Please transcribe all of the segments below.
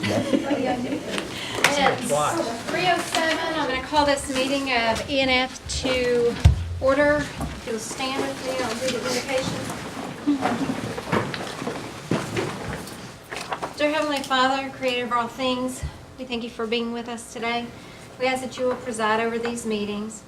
It's 3:07. I'm going to call this meeting of ENF to order. If you'll stand with me, I'll do the invocation. Dear Heavenly Father, creator of all things, we thank you for being with us today. We ask that you will preside over these meetings.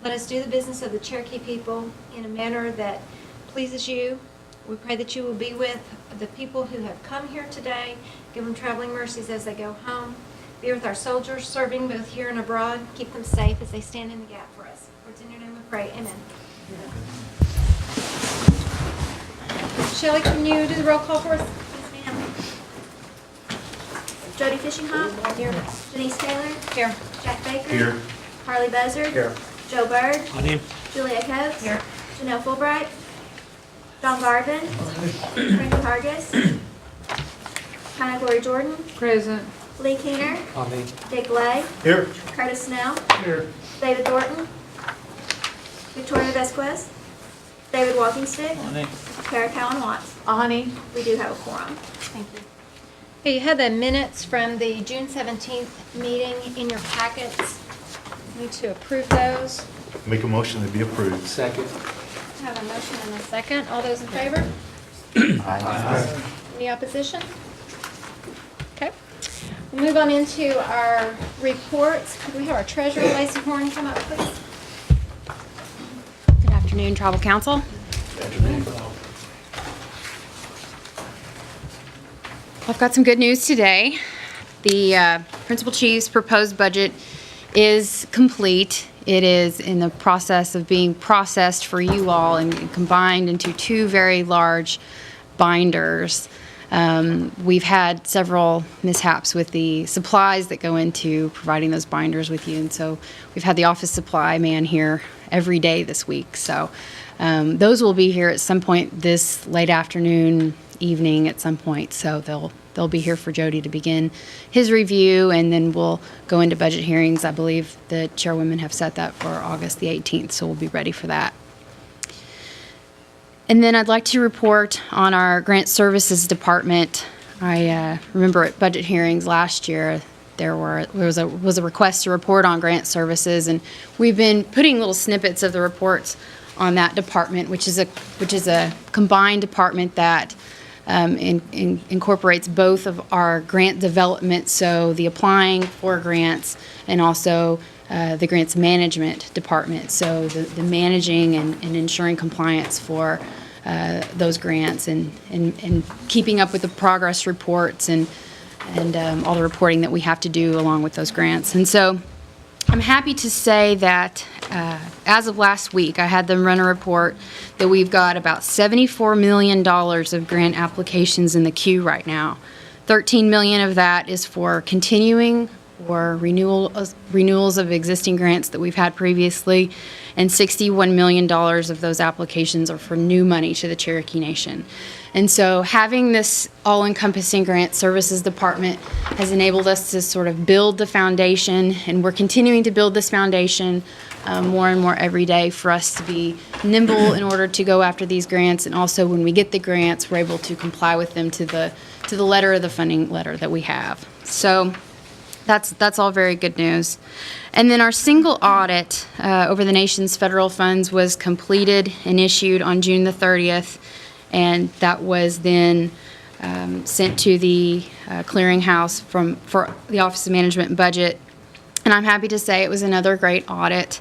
Let us do the business of the Cherokee people in a manner that pleases you. We pray that you will be with the people who have come here today. Give them traveling mercies as they go home. Be with our soldiers serving both here and abroad. Keep them safe as they stand in the gap for us. For it's in your name we pray. Amen. Shelley, can you do the roll call for us? Yes, ma'am. Jody Fishingham. Here. Denise Taylor. Here. Jack Baker. Here. Harley Buzzard. Here. Joe Bird. On him. Julia Coates. Here. Janelle Fulbright. John Garvin. Frankie Hargis. Hannah Glory Jordan. Present. Lee Keener. On me. Dick Lay. Here. Curtis Snell. Here. David Thornton. Victoria Vesquez. David Walkingstick. On him. Kara Cowan Watts. Honey. We do have a quorum. Thank you. Okay, you have the minutes from the June 17th meeting in your packets. Need to approve those. Make a motion to be approved. Second. I have a motion and a second. All those in favor? Aye. Any opposition? Okay. We'll move on into our reports. Could we have our treasurer, Lacey Horn, come up, please? Good afternoon, Tribal Council. I've got some good news today. The Principal Chief's proposed budget is complete. It is in the process of being processed for you all and combined into two very large binders. We've had several mishaps with the supplies that go into providing those binders with you, and so we've had the office supply man here every day this week. So those will be here at some point this late afternoon, evening at some point. So they'll be here for Jody to begin his review, and then we'll go into budget hearings. I believe the chairwomen have set that for August the 18th, so we'll be ready for that. And then I'd like to report on our grant services department. I remember at budget hearings last year, there was a request to report on grant services, and we've been putting little snippets of the reports on that department, which is a combined department that incorporates both of our grant development, so the applying for grants, and also the grants management department, so the managing and ensuring compliance for those grants, and keeping up with the progress reports and all the reporting that we have to do along with those grants. And so I'm happy to say that as of last week, I had them run a report that we've got about $74 million of grant applications in the queue right now. $13 million of that is for continuing or renewals of existing grants that we've had previously, and $61 million of those applications are for new money to the Cherokee Nation. And so having this all-encompassing grant services department has enabled us to sort of build the foundation, and we're continuing to build this foundation more and more every day for us to be nimble in order to go after these grants, and also when we get the grants, we're able to comply with them to the letter of the funding letter that we have. So that's all very good news. And then our single audit over the nation's federal funds was completed and issued on June the 30th. And that was then sent to the clearinghouse for the Office of Management and Budget. And I'm happy to say it was another great audit,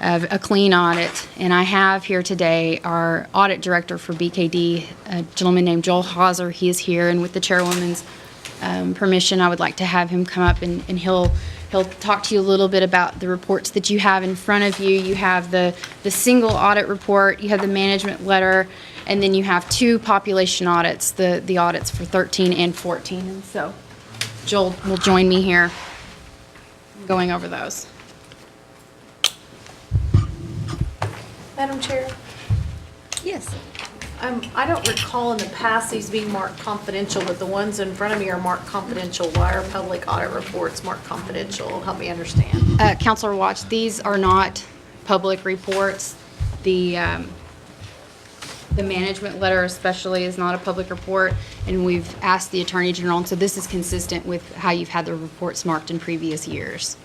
a clean audit. And I have here today our audit director for BKD, a gentleman named Joel Hauser. He is here, and with the chairwoman's permission, I would like to have him come up, and he'll talk to you a little bit about the reports that you have in front of you. You have the single audit report, you have the management letter, and then you have two population audits, the audits for 13 and 14. And so Joel will join me here going over those. Madam Chair, Yes. I don't recall in the past these being marked confidential, but the ones in front of me are marked confidential. Why are public audit reports marked confidential? Help me understand. Counselor Watts, these are not public reports. The The management letter especially is not a public report, and we've asked the Attorney General, and so this is consistent with how you've had the reports marked in previous years.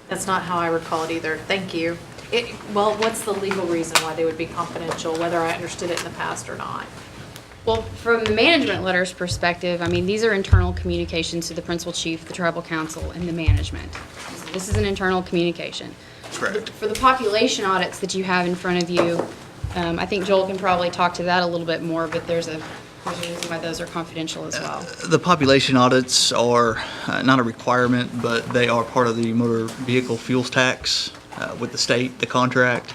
That's not how I recall it either. Thank you. Well, what's the legal reason why they would be confidential, whether I understood it in the past or not? Well, from the management letter's perspective, I mean, these are internal communications to the principal chief, the tribal council, and the management. This is an internal communication. Correct. For the population audits that you have in front of you, I think Joel can probably talk to that a little bit more, but there's a reason why those are confidential as well. The population audits are not a requirement, but they are part of the motor vehicle fuels tax with the state, the contract.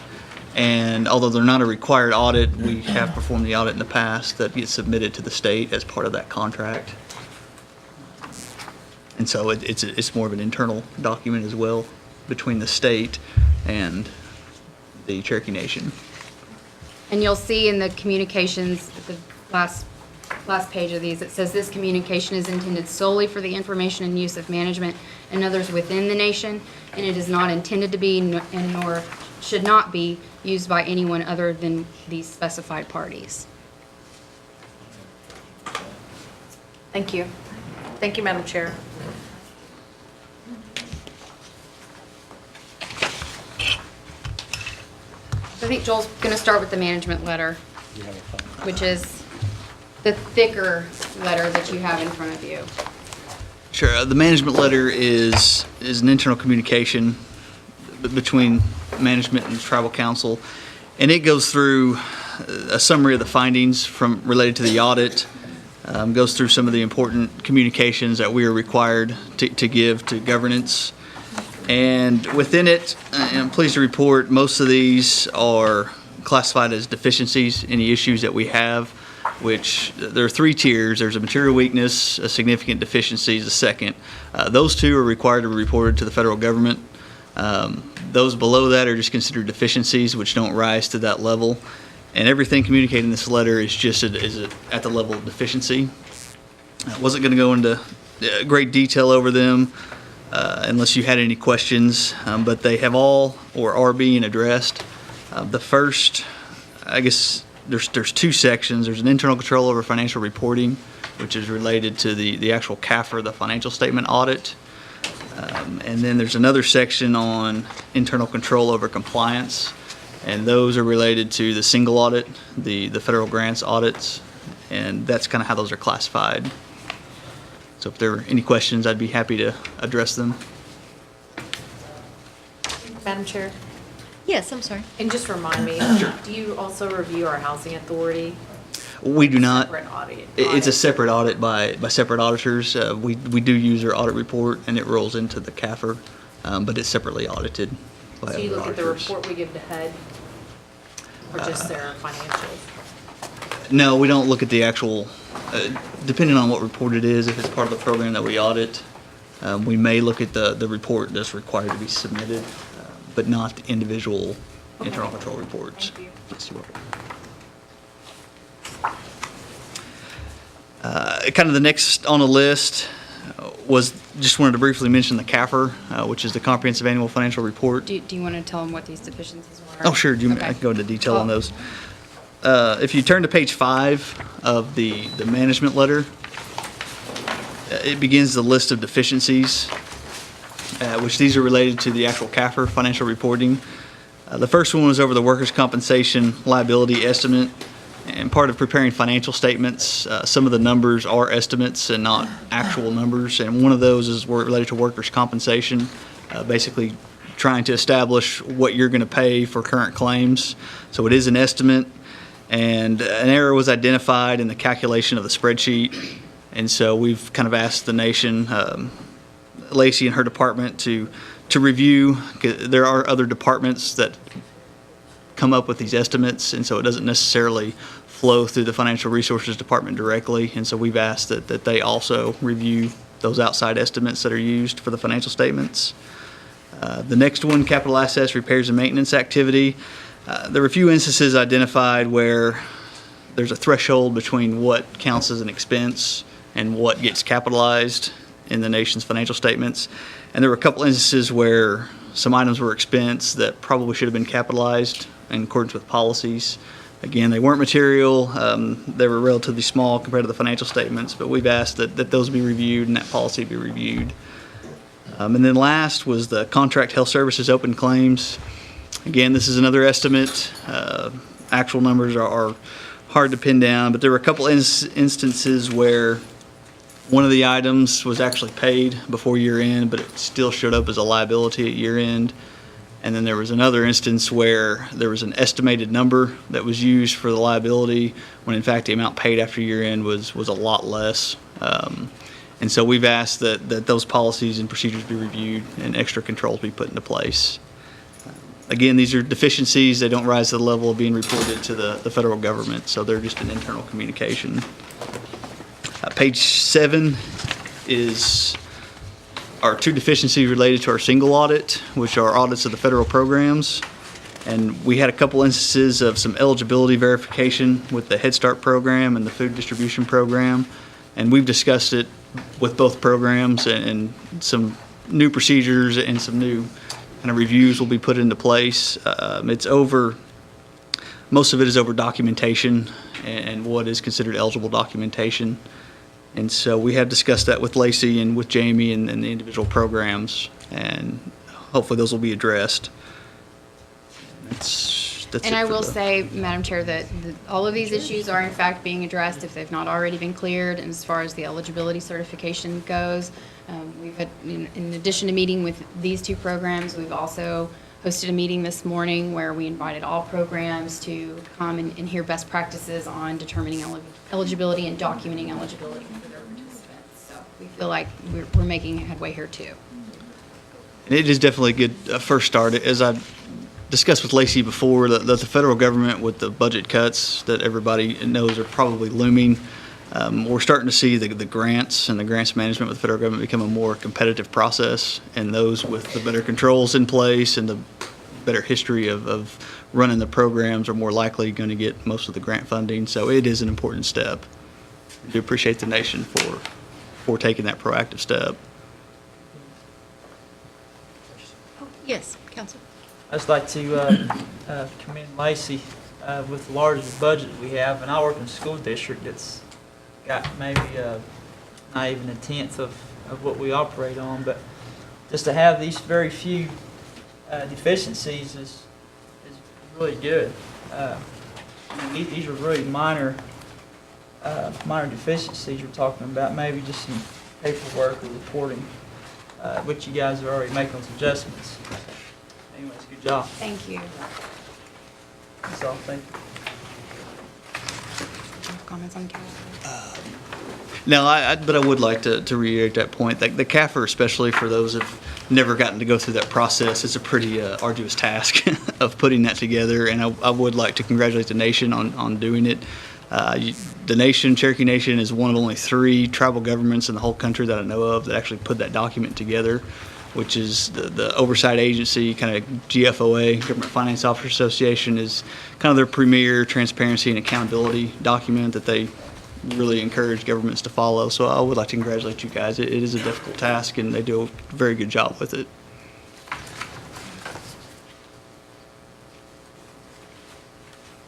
And although they're not a required audit, we have performed the audit in the past that gets submitted to the state as part of that contract. And so it's more of an internal document as well between the state and the Cherokee Nation. And you'll see in the communications, the last page of these, it says this communication is intended solely for the information and use of management and others within the nation, and it is not intended to be and nor should not be used by anyone other than these specified parties. Thank you. Thank you, Madam Chair. I think Joel's going to start with the management letter, which is the thicker letter that you have in front of you. Sure. The management letter is an internal communication between management and the tribal council, and it goes through a summary of the findings related to the audit, goes through some of the important communications that we are required to give to governance. And within it, I'm pleased to report, most of these are classified as deficiencies, any issues that we have, which there are 3 tiers. There's a material weakness, a significant deficiency is the second. Those 2 are required to be reported to the federal government. Those below that are just considered deficiencies, which don't rise to that level. And everything communicated in this letter is just at the level of deficiency. I wasn't going to go into great detail over them unless you had any questions, but they have all or are being addressed. The first, I guess, there's 2 sections. There's an internal control over financial reporting, which is related to the actual CAFR, the financial statement audit. And then there's another section on internal control over compliance, and those are related to the single audit, the federal grants audits, and that's kind of how those are classified. So if there are any questions, I'd be happy to address them. Madam Chair, Yes, I'm sorry. and just remind me, do you also review our housing authority? We do not. Separate audit. It's a separate audit by separate auditors. We do use their audit report, and it rolls into the CAFR, but it's separately audited by So you other look at the auditors. report we give to HUD, or just their financials? No, we don't look at the actual, depending on what report it is, if it's part of the program that we audit, we may look at the report that's required to be submitted, but not the individual internal control reports. Thank you. Yes, you're welcome. Kind of the next on the list was, just wanted to briefly mention the CAFR, which is the Comprehensive Annual Financial Report. Do you want to tell them what these deficiencies were? Oh, sure. I Okay. can go into detail on those. If you turn to page 5 of the management letter, it begins the list of deficiencies, which these are related to the actual CAFR financial reporting. The first one was over the workers' compensation liability estimate. And part of preparing financial statements, some of the numbers are estimates and not actual numbers. And one of those is related to workers' compensation, basically trying to establish what you're going to pay for current claims. So it is an estimate, and an error was identified in the calculation of the spreadsheet. And so we've kind of asked the nation, Lacey and her department, to review. There are other departments that come up with these estimates, and so it doesn't necessarily flow through the Financial Resources Department directly. And so we've asked that they also review those outside estimates that are used for the financial statements. The next one, capital assets, repairs and maintenance activity. There were a few instances identified where there's a threshold between what counts as an expense and what gets capitalized in the nation's financial statements. And there were a couple instances where some items were expense that probably should have been capitalized in accordance with policies. Again, they weren't material. They were relatively small compared to the financial statements, but we've asked that those be reviewed and that policy be reviewed. And then last was the contract health services open claims. Again, this is another estimate. Actual numbers are hard to pin down, but there were a couple instances where one of the items was actually paid before year end, but it still showed up as a liability at year end. And then there was another instance where there was an estimated number that was used for the liability, when in fact the amount paid after year end was a lot less. And so we've asked that those policies and procedures be reviewed and extra controls be put into place. Again, these are deficiencies. They don't rise to the level of being reported to the federal government, so they're just an internal communication. Page 7 is our 2 deficiencies related to our single audit, which are audits of the federal programs. And we had a couple instances of some eligibility verification with the Head Start program and the food distribution program. And we've discussed it with both programs, and some new procedures and some new kind of reviews will be put into place. Most of it is over documentation and what is considered eligible documentation. And so we have discussed that with Lacey and with Jamie and the individual programs, and hopefully those will be addressed. That's And it I for will the- say, Madam Chair, that all of these issues are in fact being addressed if they've not already been cleared. And as far as the eligibility certification goes, we've had, in addition to meeting with these 2 programs, we've also hosted a meeting this morning where we invited all programs to come and hear best practices on determining eligibility and documenting eligibility for their participants. So we feel like we're making headway here too. And it is definitely a good first start. As I discussed with Lacey before, that the federal government, with the budget cuts that everybody knows are probably looming, we're starting to see the grants and the grants management with the federal government become a more competitive process, and those with the better controls in place and the better history of running the programs are more likely going to get most of the grant funding. So it is an important step. I do appreciate the nation for taking that proactive step. Yes, Council. I'd just like to commend Lacey with the largest budget we have, and I work in a school district that's got maybe not even a tenth of what we operate on, but just to have these very few deficiencies is really good. These are really minor deficiencies you're talking about, maybe just some paperwork or reporting, which you guys are already making those adjustments. Anyways, good job. Thank you. That's all. Thank you. Comments on CAFR? No, but I would like to reiterate that point. The CAFR, especially for those who've never gotten to go through that process, it's a pretty arduous task of putting that together. And I would like to congratulate the nation on doing it. The nation, Cherokee Nation, is one of only 3 tribal governments in the whole country that I know of that actually put that document together, which is the oversight agency, kind of GFOA, Government Finance Officers Association, is kind of their premier transparency and accountability document that they really encourage governments to follow. So I would like to congratulate you guys. It is a difficult task, and they do a very good job with it.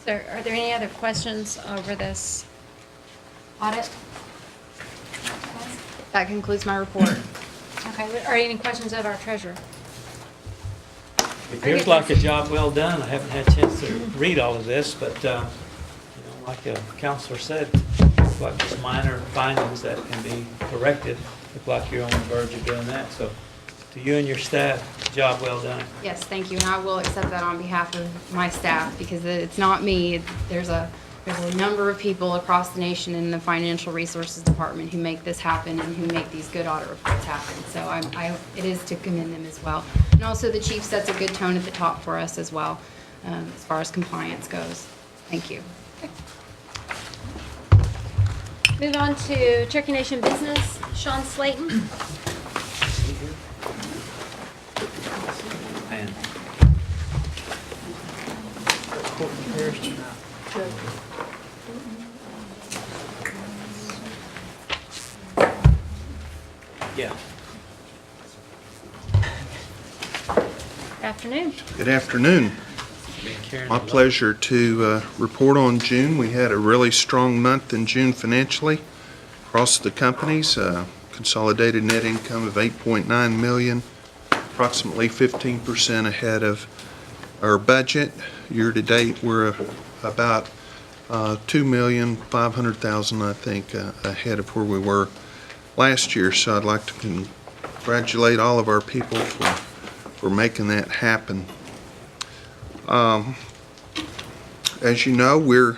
So are there any other questions over this audit? That concludes my report. Okay, are there any questions of our treasurer? It appears like a job well done. I haven't had a chance to read all of this, but, like the counselor said, like just minor findings that can be corrected. Look like you're on the verge of doing that. So to you and your staff, job well done. Yes, thank you, and I will accept that on behalf of my staff, because it's not me. There's a number of people across the nation in the Financial Resources Department who make this happen and who make these good audit reports happen. So it is to commend them as well. And also the chief sets a good tone at the top for us as well, as far as compliance goes. Thank you. Move on to Cherokee Nation Business, Sean Slayton. Man. Courtney Harris tonight. Yeah. Good afternoon. Good afternoon. My pleasure to report on June. We had a really strong month in June financially across the companies. Consolidated net income of $8.9 million, approximately 15% ahead of our budget. Year-to-date, we're about $2,500,000, I think, ahead of where we were last year. So I'd like to congratulate all of our people for making that happen. As you know, we're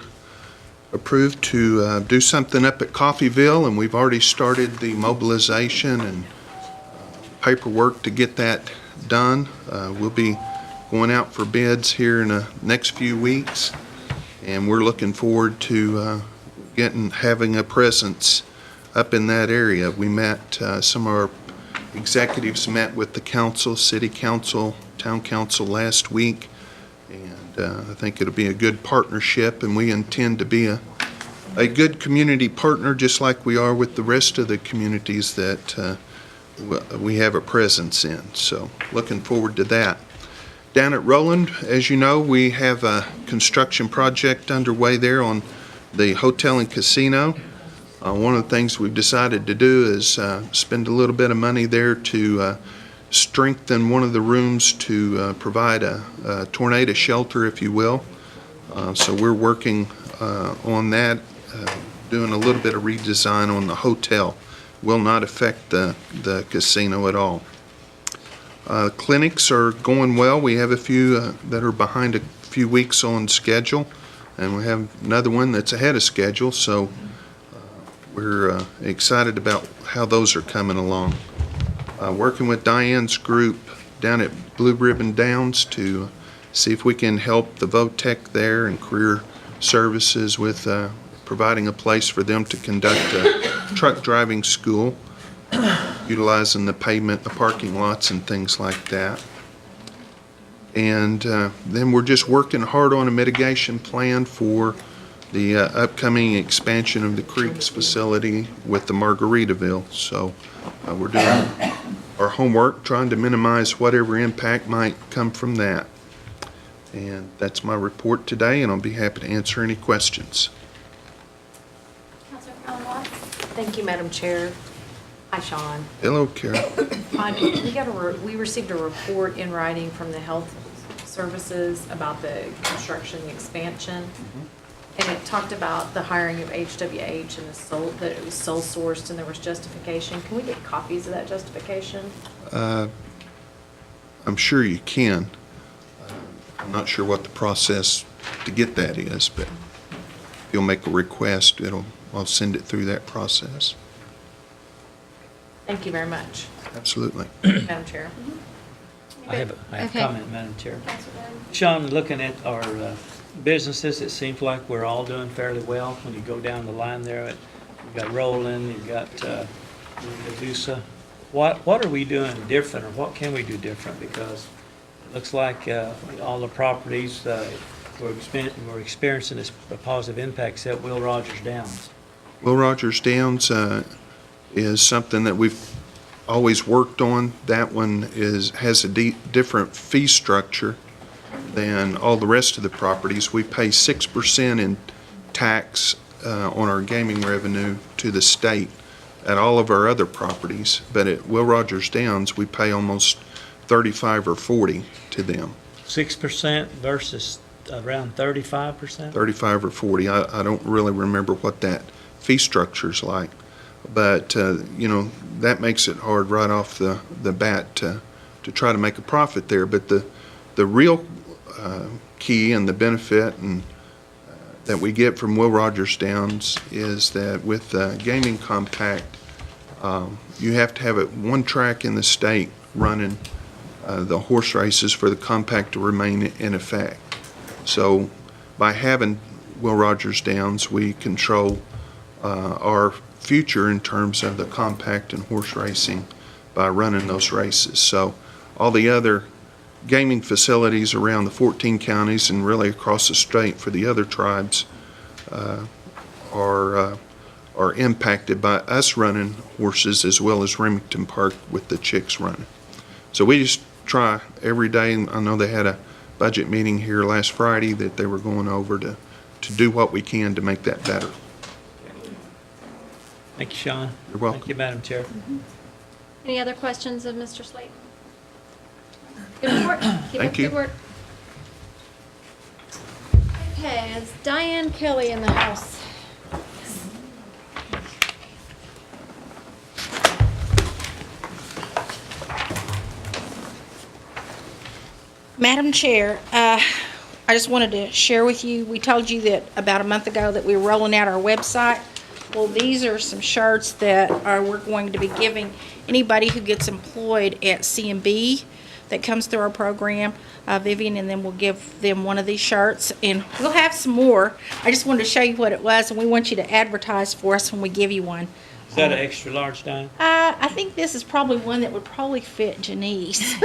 approved to do something up at Coffeyville, and we've already started the mobilization and paperwork to get that done. We'll be going out for bids here in the next few weeks, and we're looking forward to having a presence up in that area. We met, some of our executives met with the council, city council, town council last week, and I think it'll be a good partnership, and we intend to be a good community partner, just like we are with the rest of the communities that we have a presence in. So looking forward to that. Down at Roland, as you know, we have a construction project underway there on the hotel and casino. One of the things we've decided to do is spend a little bit of money there to strengthen one of the rooms to provide a tornado shelter, if you will. So we're working on that, doing a little bit of redesign on the hotel. Will not affect the casino at all. Clinics are going well. We have a few that are behind a few weeks on schedule, and we have another one that's ahead of schedule. So we're excited about how those are coming along. Working with Diane's group down at Blue Ribbon Downs to see if we can help the VOTEC there and career services with providing a place for them to conduct a truck driving school, utilizing the pavement, the parking lots, and things like that. And then we're just working hard on a mitigation plan for the upcoming expansion of the Creeks facility with the Margaritaville. So we're doing our homework, trying to minimize whatever impact might come from that. And that's my report today, and I'll be happy to answer any questions. Councilor Alan Watts? Thank you, Madam Chair. Hi, Sean. Hello, Carol. We received a report in writing from the health services about the construction expansion. And it talked about the hiring of HWH and that it was sole sourced and there was justification. Can we get copies of that justification? I'm sure you can. I'm not sure what the process to get that is, but if you'll make a request, I'll send it through that process. Thank you very much, Absolutely. Madam Chair. I have a Okay. comment, Madam Chair. Councilor Bowden? Sean, looking at our businesses, it seems like we're all doing fairly well. When you go down the line there, you've got Roland, you've got Medusa. What are we doing different, or what can we do different? Because it looks like all the properties we're experiencing this positive impact, except Will Rogers Downs. Will Rogers Downs is something that we've always worked on. That one has a different fee structure than all the rest of the properties. We pay 6% in tax on our gaming revenue to the state at all of our other properties, but at Will Rogers Downs, we pay almost 35 or 40 to them. 6% versus around 35%? 35 or 40. I don't really remember what that fee structure's like, but that makes it hard right off the bat to try to make a profit there. But the real key and the benefit that we get from Will Rogers Downs is that with gaming compact, you have to have it one track in the state running the horse races for the compact to remain in effect. So by having Will Rogers Downs, we control our future in terms of the compact and horse racing by running those races. So all the other gaming facilities around the 14 counties and really across the state for the other tribes are impacted by us running horses, as well as Remington Park with the chicks running. So we just try every day. And I know they had a budget meeting here last Friday that they were going over to do what we can to make that better. Thank you, Sean. You're welcome. Thank you, Madam Chair. Any other questions of Mr. Slate? Good report. Keep up Thank the you. good work. Okay, is Diane Kelly in the house? Madam Chair, I just wanted to share with you, we told you that about a month ago that we were rolling out our website. Well, these are some shirts that we're going to be giving anybody who gets employed at C&B that comes through our program, Vivian, and then we'll give them one of these shirts. And we'll have some more. I just wanted to show you what it was, and we want you to advertise for us when we give you one. Is that an extra large, Diane? I think this is probably one that would probably fit Janice.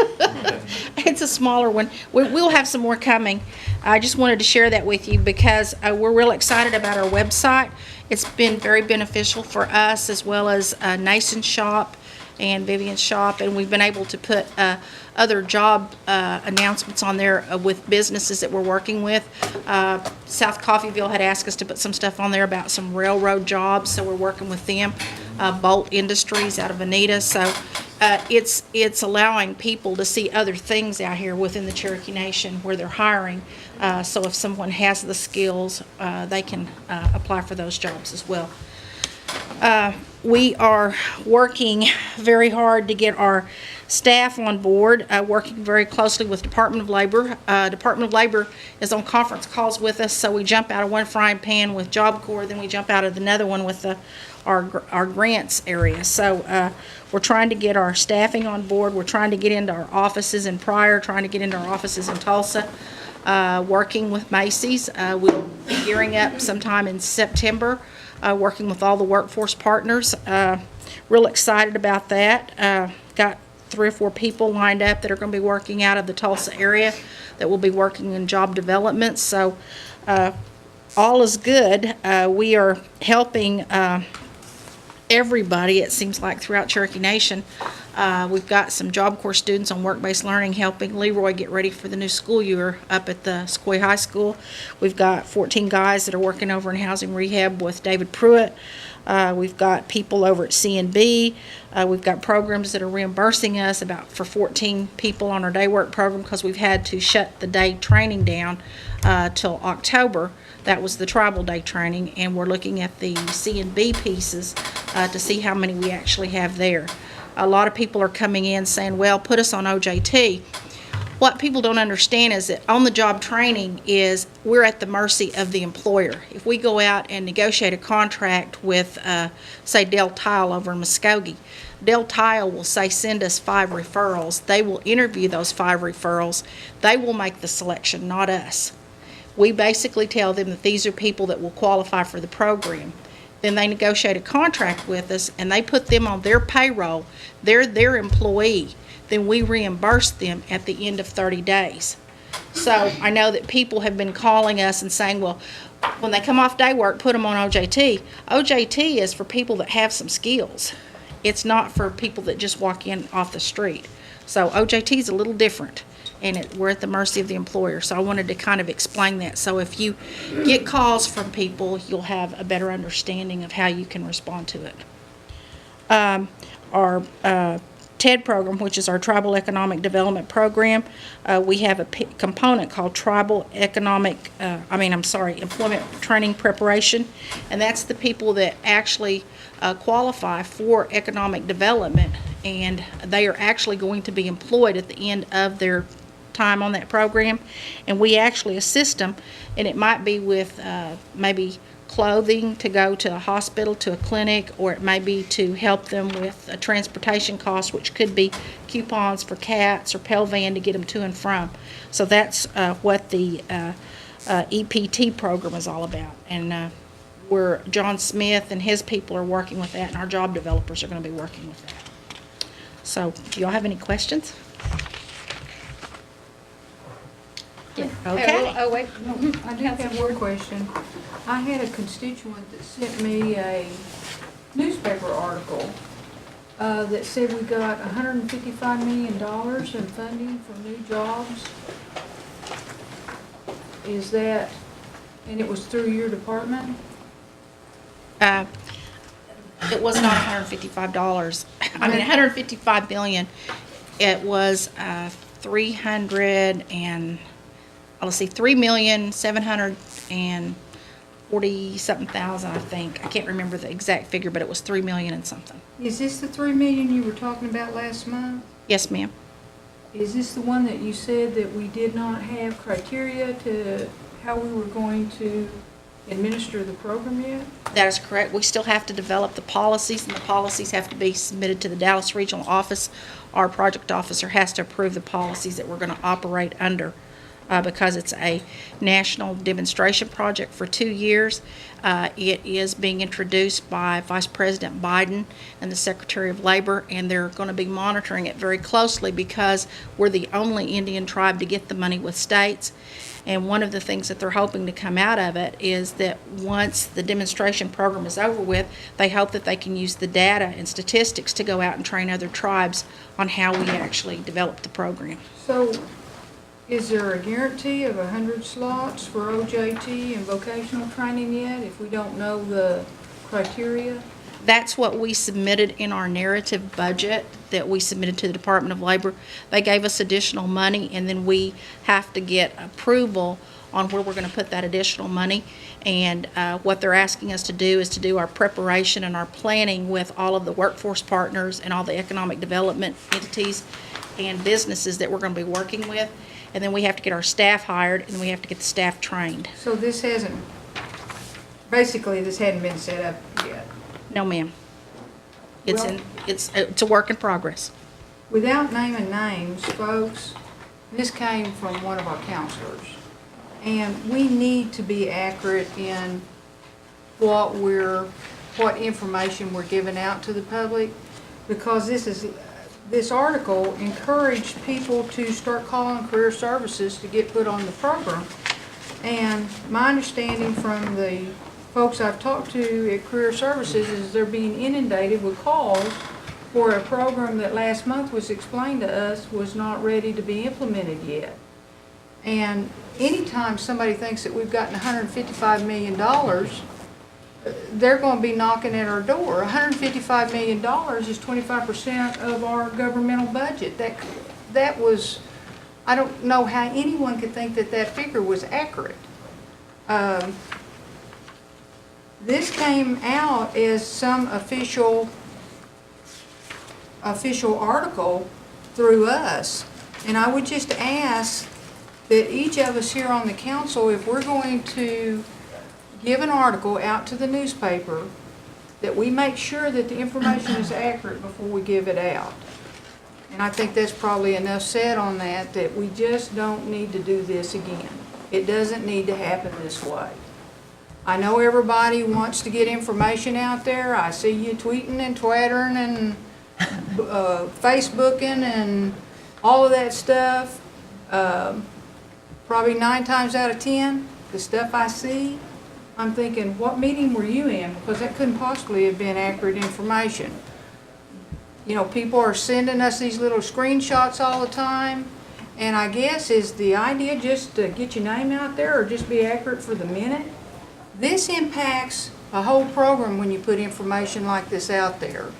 It's a smaller one. We'll have some more coming. I just wanted to share that with you because we're real excited about our website. It's been very beneficial for us as well as Nason's shop and Vivian's shop, and we've been able to put other job announcements on there with businesses that we're working with. South Coffeyville had asked us to put some stuff on there about some railroad jobs, so we're working with them. Bolt Industries out of Anita, so it's allowing people to see other things out here within the Cherokee Nation where they're hiring. So if someone has the skills, they can apply for those jobs as well. We are working very hard to get our staff on board, working very closely with Department of Labor. Department of Labor is on conference calls with us, so we jump out of one frying pan with Job Corps, then we jump out of another one with our grants area. So we're trying to get our staffing on board. We're trying to get into our offices in Pryor, trying to get into our offices in Tulsa, working with Macy's. We'll be gearing up sometime in September, working with all the workforce partners. Real excited about that. Got 3 or 4 people lined up that are going to be working out of the Tulsa area that will be working in job development. So all is good. We are helping everybody, it seems like, throughout Cherokee Nation. We've got some Job Corps students on work-based learning helping Leroy get ready for the new school year up at the Sequoia High School. We've got 14 guys that are working over in housing rehab with David Pruitt. We've got people over at C&B. We've got programs that are reimbursing us for 14 people on our day work program because we've had to shut the day training down till October. That was the tribal day training, and we're looking at the C&B pieces to see how many we actually have there. A lot of people are coming in saying, well, put us on OJT. What people don't understand is that on-the-job training is we're at the mercy of the employer. If we go out and negotiate a contract with, say, Del Tile over in Muskogee, Del Tile will say, send us 5 referrals. They will interview those 5 referrals. They will make the selection, not us. We basically tell them that these are people that will qualify for the program. Then they negotiate a contract with us, and they put them on their payroll. They're their employee. Then we reimburse them at the end of 30 days. So I know that people have been calling us and saying, well, when they come off day work, put them on OJT. OJT is for people that have some skills. It's not for people that just walk in off the street. So OJT is a little different, and we're at the mercy of the employer. So I wanted to kind of explain that. So if you get calls from people, you'll have a better understanding of how you can respond to it. Our TED program, which is our Tribal Economic Development Program, we have a component called Employment Training Preparation, and that's the people that actually qualify for economic development, and they are actually going to be employed at the end of their time on that program, and we actually assist them, and it might be with maybe clothing to go to a hospital, to a clinic, or it may be to help them with a transportation cost, which could be coupons for cats or Pell Van to get them to and from. So that's what the EPT program is all about, and where John Smith and his people are working with that, and our job developers are going to be working with that. So do y'all have any questions? Yeah. Okay. Oh, wait. I do have one question. I had a constituent that sent me a newspaper article that said we got $155 million in funding for new jobs. Is that, and it was through your department? It was not $155. I mean, $155 million. It was 3,740,something thousand, I think. I can't remember the exact figure, but it was 3 million and something. Is this the 3 million you were talking about last month? Yes, ma'am. Is this the one that you said that we did not have criteria to how we were going to administer the program yet? That is correct. We still have to develop the policies, and the policies have to be submitted to the Dallas Regional Office. Our project officer has to approve the policies that we're going to operate under. Because it's a national demonstration project for 2 years. It is being introduced by Vice President Biden and the Secretary of Labor, and they're going to be monitoring it very closely because we're the only Indian tribe to get the money with states. And one of the things that they're hoping to come out of it is that once the demonstration program is over with, they hope that they can use the data and statistics to go out and train other tribes on how we actually develop the program. So, is there a guarantee of 100 slots for OJT and vocational training yet, if we don't know the criteria? That's what we submitted in our narrative budget that we submitted to the Department of Labor. They gave us additional money, and then we have to get approval on where we're going to put that additional money. And what they're asking us to do is to do our preparation and our planning with all of the workforce partners and all the economic development entities and businesses that we're going to be working with. And then we have to get our staff hired, and then we have to get the staff trained. So this hasn't, basically this hadn't been set up yet. No, ma'am. It's Well- it's a work in progress. Without naming names, folks, this came from one of our counselors. And we need to be accurate in what information we're giving out to the public, because this article encouraged people to start calling career services to get put on the program. And my understanding from the folks I've talked to at Career Services is they're being inundated with calls for a program that last month was explained to us was not ready to be implemented yet. And anytime somebody thinks that we've gotten $155 million, they're going to be knocking at our door. $155 million is 25% of our governmental budget. That was, I don't know how anyone could think that that figure was accurate. This came out as some official article through us. And I would just ask that each of us here on the council, if we're going to give an article out to the newspaper, that we make sure that the information is accurate before we give it out. And I think that's probably enough said on that we just don't need to do this again. It doesn't need to happen this way. I know everybody wants to get information out there. I see you tweeting and twittering and Facebooking and all of that stuff. Probably 9 times out of 10, the stuff I see, I'm thinking, what meeting were you in? Because that couldn't possibly have been accurate information. You know, people are sending us these little screenshots all the time. And I guess, is the idea just to get your name out there or just be accurate for the minute? This impacts a whole program when you put information like this out there.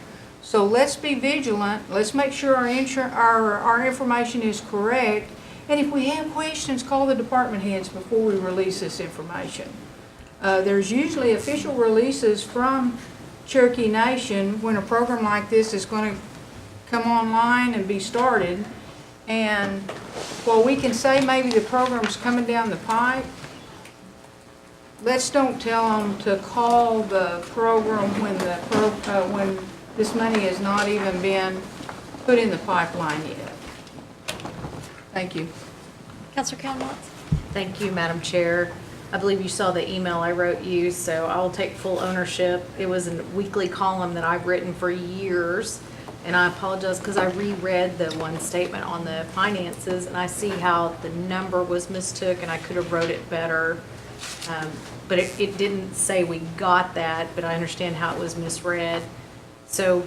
So let's be vigilant. Let's make sure our information is correct. And if we have questions, call the department heads before we release this information. There's usually official releases from Cherokee Nation when a program like this is going to come online and be started. And while we can say maybe the program's coming down the pipe, let's don't tell them to call the program when this money has not even been put in the pipeline yet. Thank you. Counselor Calhoun Watts? Thank you, Madam Chair. I believe you saw the email I wrote you, so I will take full ownership. It was a weekly column that I've written for years, and I apologize because I reread the one statement on the finances, and I see how the number was mistook, and I could have wrote it better. But it didn't say we got that, but I understand how it was misread. So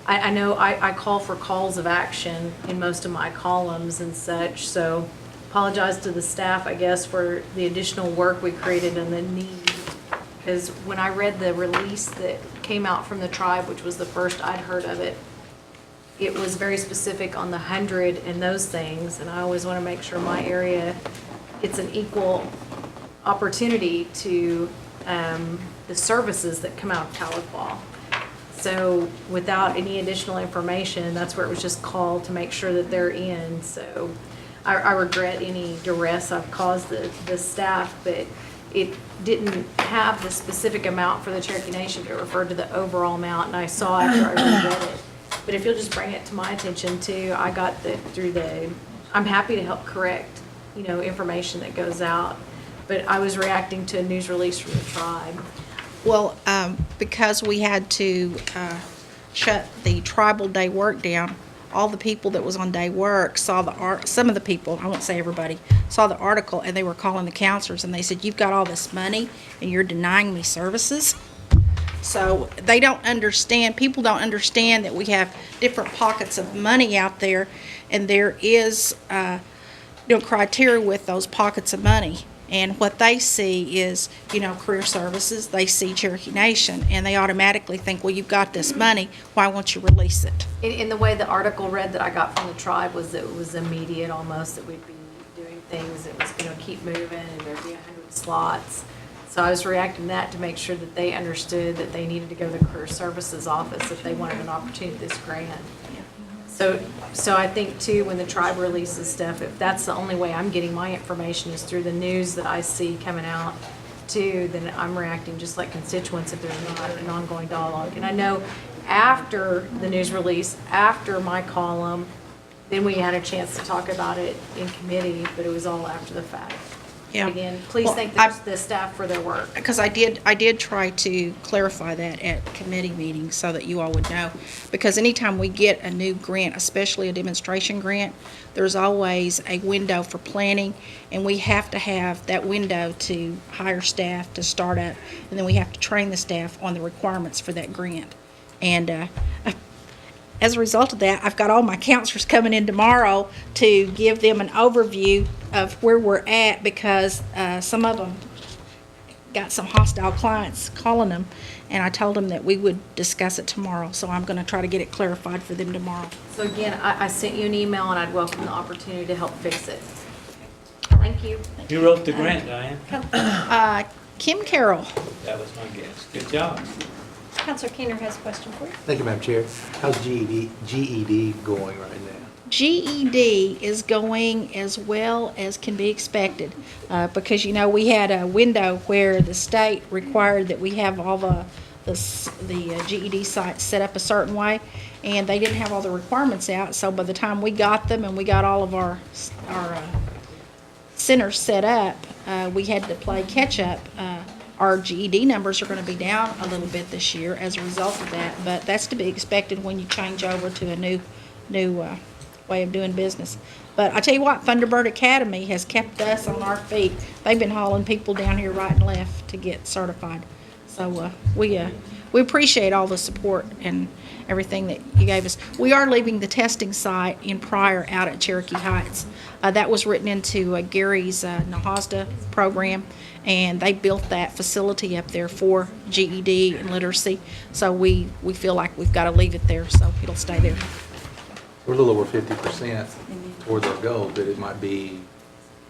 I know I call for calls of action in most of my columns and such, so apologize to the staff, I guess, for the additional work we created and the need. Because when I read the release that came out from the tribe, which was the first I'd heard of it, it was very specific on the 100 and those things, and I always want to make sure my area gets an equal opportunity to the services that come out of Tahlequah. So without any additional information, that's where it was just called to make sure that they're in. So I regret any duress I've caused the staff, but it didn't have the specific amount for the Cherokee Nation, but it referred to the overall amount, and I saw after I read it. But if you'll just bring it to my attention too, I got I'm happy to help correct, information that goes out. But I was reacting to a news release from the tribe. Well, because we had to shut the tribal day work down, all the people that was on day work saw some of the people, I won't say everybody, saw the article, and they were calling the counselors, and they said, "You've got all this money, and you're denying me services." So they don't understand, people don't understand that we have different pockets of money out there, and there is, criteria with those pockets of money. And what they see is, career services, they see Cherokee Nation, and they automatically think, well, you've got this money, why won't you release it? In the way the article read that I got from the tribe was that it was immediate almost, that we'd be doing things, it was going to keep moving, and there'd be 100 slots. So I was reacting to that to make sure that they understood that they needed to go to the career services office if they wanted an opportunity with this grant. So I think too, when the tribe releases stuff, if that's the only way I'm getting my information is through the news that I see coming out too, then I'm reacting just like constituents if there's not an ongoing dialogue. And I know after the news release, after my column, then we had a chance to talk about it in committee, but it was all after the fact. Yeah. Again, please Well, thank the staff for their work. Because I did try to clarify that at committee meetings so that you all would know. Because anytime we get a new grant, especially a demonstration grant, there's always a window for planning, and we have to have that window to hire staff to start up, and then we have to train the staff on the requirements for that grant. And as a result of that, I've got all my counselors coming in tomorrow to give them an overview of where we're at, because some of them got some hostile clients calling them, and I told them that we would discuss it tomorrow. So I'm going to try to get it clarified for them tomorrow. So again, I sent you an email and I'd welcome the opportunity to help fix it. Thank you. Who wrote the grant, Diane? Kim Carroll. That was my guess. Good job. Counselor Keener has a question for you. Thank you, Madam Chair. How's GED going right now? GED is going as well as can be expected, because we had a window where the state required that we have all the GED sites set up a certain way, and they didn't have all the requirements out. So by the time we got them and we got all of our centers set up, we had to play catch up. Our GED numbers are going to be down a little bit this year as a result of that, but that's to be expected when you change over to a new way of doing business. But I tell you what, Thunderbird Academy has kept us on our feet. They've been hauling people down here right and left to get certified. So we appreciate all the support and everything that you gave us. We are leaving the testing site in Pryor out at Cherokee Heights. That was written into Gary's NAHASDA program, and they built that facility up there for GED and literacy. So we feel like we've got to leave it there, so it'll stay there. We're a little over 50% towards our goal, but it might be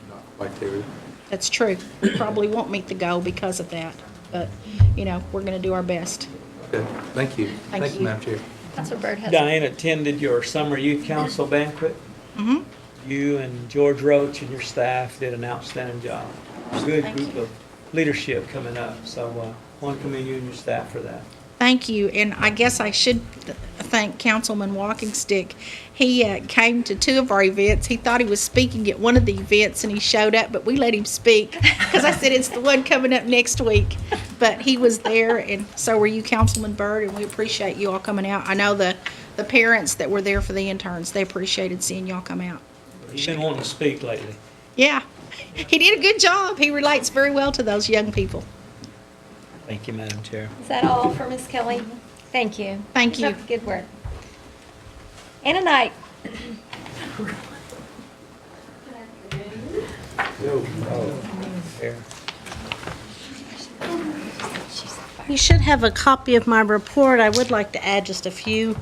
not quite there. That's true. We probably won't meet the goal because of that, but, we're going to do our best. Okay, thank you. Thank you. Madam Chair. Counselor Byrd has. Diane attended your summer youth council banquet. Mm-hmm. You and George Roach and your staff did an outstanding job. Good Thank group you. of leadership coming up, so I want to commend you and your staff for that. Thank you, and I guess I should thank Councilman Walkingstick. He came to 2 of our events. He thought he was speaking at one of the events, and he showed up, but we let him speak because I said it's the one coming up next week. But he was there, and so were you, Councilman Byrd, and we appreciate you all coming out. I know the parents that were there for the interns, they appreciated seeing y'all come out. He's been wanting to speak lately. Yeah, he did a good job. He relates very well to those young people. Thank you, Madam Chair. Is that all for Ms. Kelly? Thank you. Thank you. Good work. and a night. You should have a copy of my report. I would like to add just a few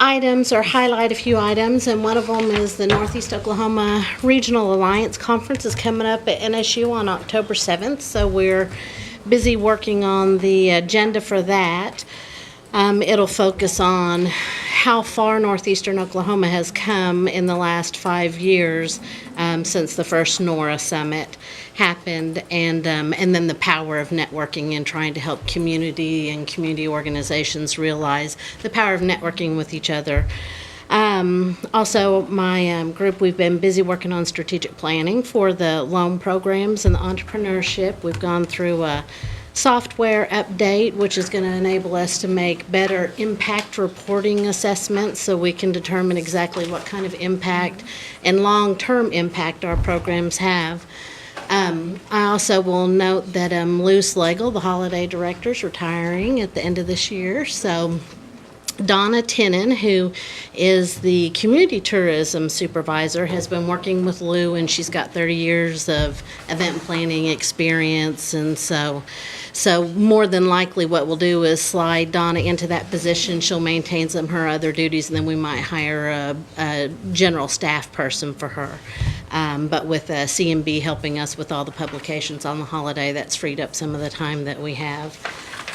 items or highlight a few items, and one of them is the Northeast Oklahoma Regional Alliance Conference is coming up at NSU on October 7th, so we're busy working on the agenda for that. It'll focus on how far northeastern Oklahoma has come in the last 5 years since the first NORA summit happened, and then the power of networking and trying to help community and community organizations realize the power of networking with each other. Also, my group, we've been busy working on strategic planning for the loan programs and the entrepreneurship. We've gone through a software update, which is going to enable us to make better impact reporting assessments so we can determine exactly what kind of impact and long-term impact our programs have. I also will note that Lou Slagle, the holiday director, is retiring at the end of this year. So Donna Tennant, who is the community tourism supervisor, has been working with Lou, and she's got 30 years of event planning experience. And so more than likely what we'll do is slide Donna into that position. She'll maintain some of her other duties, and then we might hire a general staff person for her. But with CMB helping us with all the publications on the holiday, that's freed up some of the time that we have.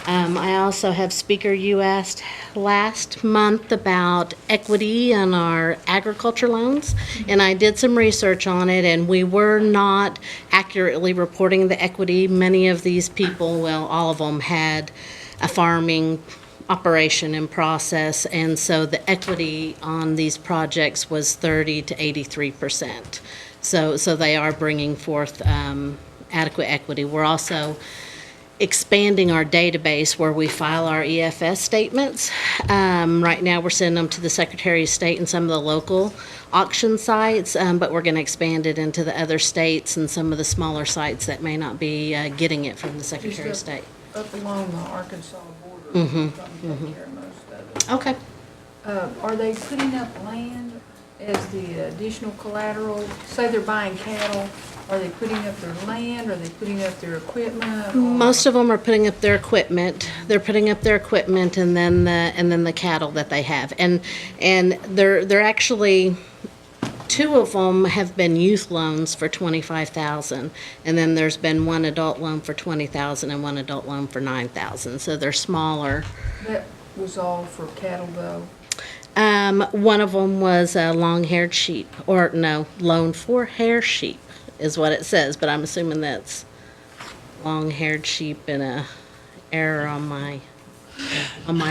I also have Speaker, you asked last month about equity on our agriculture loans, and I did some research on it, and we were not accurately reporting the equity. Many of these people, well, all of them had a farming operation in process, and so the equity on these projects was 30 to 83%. So they are bringing forth adequate equity. We're also expanding our database where we file our EFS statements. Right now, we're sending them to the Secretary of State and some of the local auction sites, but we're going to expand it into the other states and some of the smaller sites that may not be getting it from the Secretary of State. Up along the Arkansas border. Mm-hmm. Take care of most of it. Okay. Are they putting up land as the additional collateral? Say they're buying cattle, are they putting up their land, are they putting up their equipment? Most of them are putting up their equipment. They're putting up their equipment and then the cattle that they have. And they're actually, 2 of them have been youth loans for $25,000, and then there's been one adult loan for $20,000 and one adult loan for $9,000. So they're smaller. That was all for cattle though? One of them was a long-haired sheep, or no, loan for hair sheep is what it says, but I'm assuming that's long-haired sheep and a error on my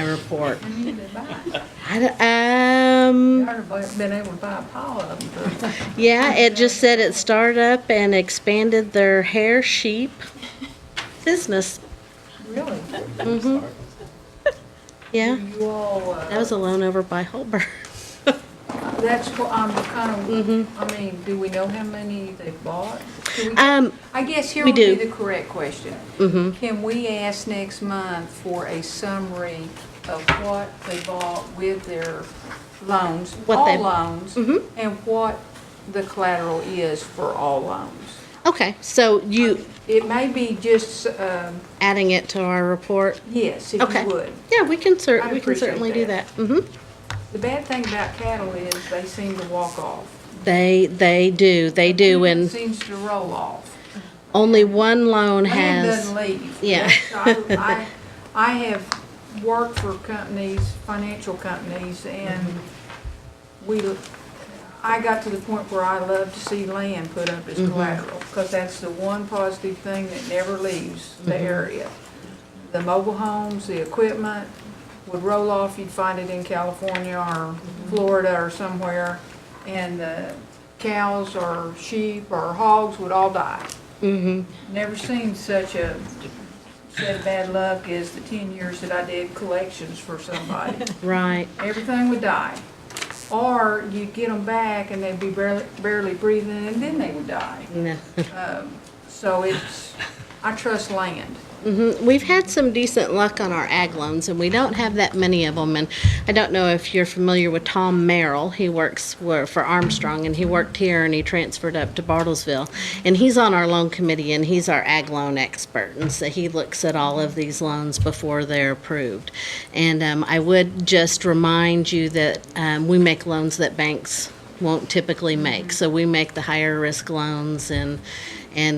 report. How many did they buy? I I'd have been able to buy a pile of them. yeah, it just said it started up and expanded their hair sheep business. Really? Mm-hmm. Yeah, You all, that was a loan over by Holber. that's what I'm kind of, Mm-hmm. I mean, do we know how many they bought? Do we- I guess here we would be do. the correct question. Mm-hmm. Can we ask next month for a summary of what they bought with their loans, What all they- loans, Mhm. and what the collateral is for all loans? Okay, so you It may be just, adding it to our report? yes, if Okay. you would. Yeah, we can I'd appreciate certainly do that. that. Mm-hmm. The bad thing about cattle is they seem to walk off. They do, It and seems to roll off. only one loan Land has. doesn't leave. Yeah. I have worked for companies, financial companies, and I got to the point where I love to see land put up as collateral, because that's the one positive thing that never leaves the area. The mobile homes, the equipment would roll off, you'd find it in California or Florida or somewhere, and the cows or sheep or hogs would all die. Mm-hmm. Never seen such a set of bad luck as the 10 years that I did collections for somebody. Right. Everything would die. Or you'd get them back and they'd be barely breathing, and then they would die. No. So I trust land. We've had some decent luck on our ag loans, and we don't have that many of them. And I don't know if you're familiar with Tom Merrill. He works for Armstrong, and he worked here, and he transferred up to Bartlesville. And he's on our loan committee, and he's our ag loan expert. And so he looks at all of these loans before they're approved. And I would just remind you that we make loans that banks won't typically make. So we make the higher risk loans and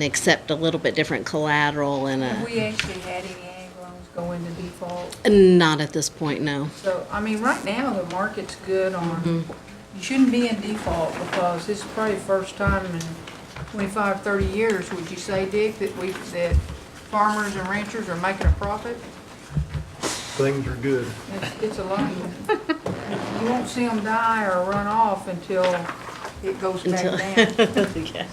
accept a little bit different collateral and Have we actually had any ag loans go into default? not at this point, no. So, I mean, right now, the market's good on, you shouldn't be in default because this is probably the first time in 25, 30 years, would you say, Dick, that farmers and ranchers are making a profit? Things are good. It's a lot. You won't see them die or run off until it goes back down. Yeah.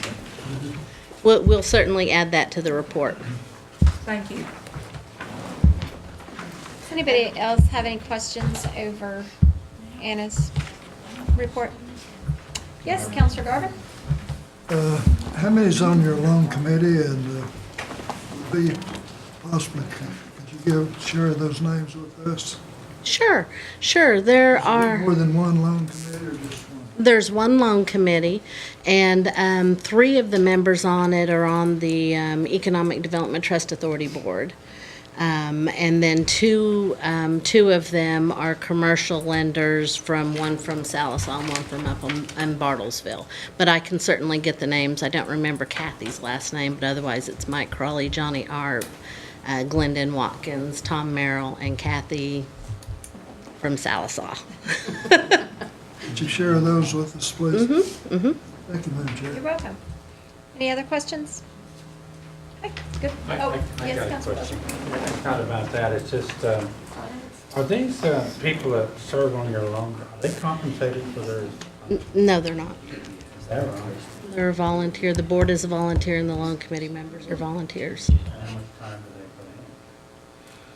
We'll certainly add that to the report. Thank you. Does anybody else have any questions over Anna's report? Yes, Counselor Garvin? How many's on your loan committee, and be possibly, could you share those names with us? Sure. There are. More than one loan committee or just one? There's one loan committee, and 3 of the members on it are on the Economic Development Trust Authority Board. And then two of them are commercial lenders, one from Salisaw and one from up in Bartlesville. But I can certainly get the names. I don't remember Kathy's last name, but otherwise it's Mike Crawley, Johnny Arp, Glendon Watkins, Tom Merrill, and Kathy from Salisaw. Could you share those with us, please? Thank you, Madam Chair. You're welcome. Any other questions? Okay, good. Oh, yes, Counselor Wilson. It's not about that, it's just, are these people that serve on your loan, are they compensated for their, No, they're not. is that right? They're a volunteer. The board is a volunteer, and the loan committee members are volunteers. How much time do they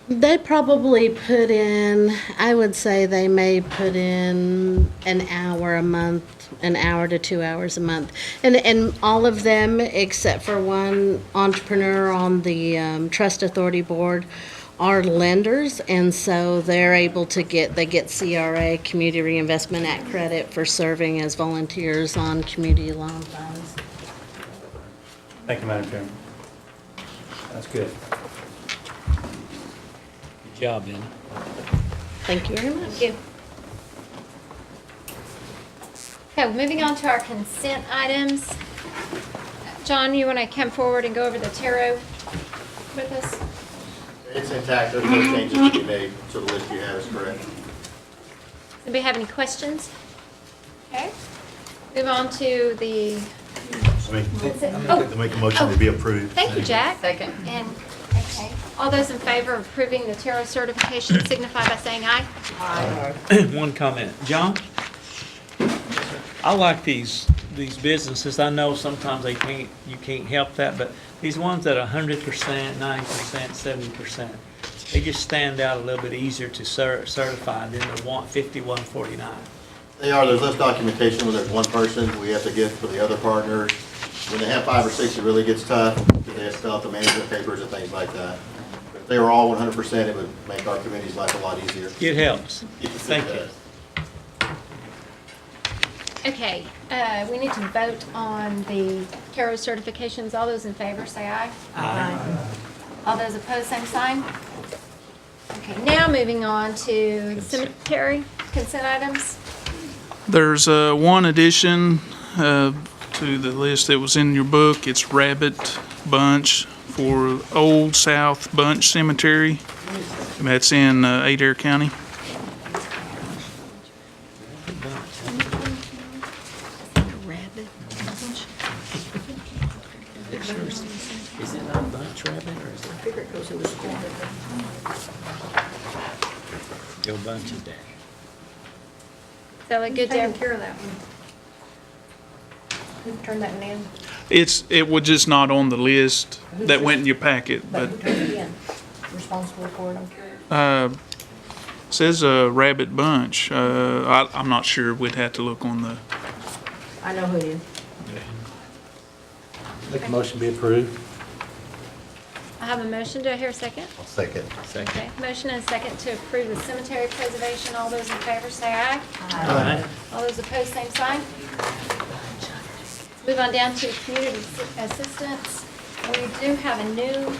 put in? They probably put in, I would say they may put in an hour a month, an hour to 2 hours a month. And all of them, except for one entrepreneur on the Trust Authority Board, are lenders, and so they're able to get CRA, Community Reinvestment Act credit for serving as volunteers on community loan funds. Thank you, Madam Chairman. That's good. Good job, Anna. Thank you very much. Thank you. Okay, moving on to our consent items. John, you want to come forward and go over the tarot with us? It's intact, there's no changes to be made, so the list you have is correct. Does anybody have any questions? Okay. Move on to the, To make a motion to be approved. thank you, Jack. Second. And, okay, all those in favor of approving the tarot certification signify by saying aye. One comment. John? I like these businesses. I know sometimes you can't help that, but these ones that are 100%, 90%, 70%, they just stand out a little bit easier to certify than the 5149. They are, there's less documentation when there's one person, we have to get for the other partners. When they have 5 or 6, it really gets tough, because they have to fill out the management papers and things like that. But if they were all 100%, it would make our committee's life a lot easier. It helps. Yes, it Thank you. does. Okay, we need to vote on the tarot certifications. All those in favor, say aye. Aye. All those opposed, same sign. Okay, now moving on to cemetery consent items. There's one addition to the list that was in your book. It's Rabbit Bunch for Old South Bunch Cemetery. And that's in Adair County. Is it not Bunch Rabbit, or is it? I figure it goes in the school. Your Bunch is there. So a good Taking day. care of that one. Turn that one in. It was just not on the list that went in your packet, but Who turned it in? Responsible for it, I'm curious. says Rabbit Bunch. I'm not sure. We'd have to look on the. I know who it is. Make a motion be approved. I have a motion. Do I hear a second? I'll second. Okay, motion and a second to approve the cemetery preservation. All those in favor say aye. Aye. All those opposed, same sign. Move on down to community assistance. We do have a new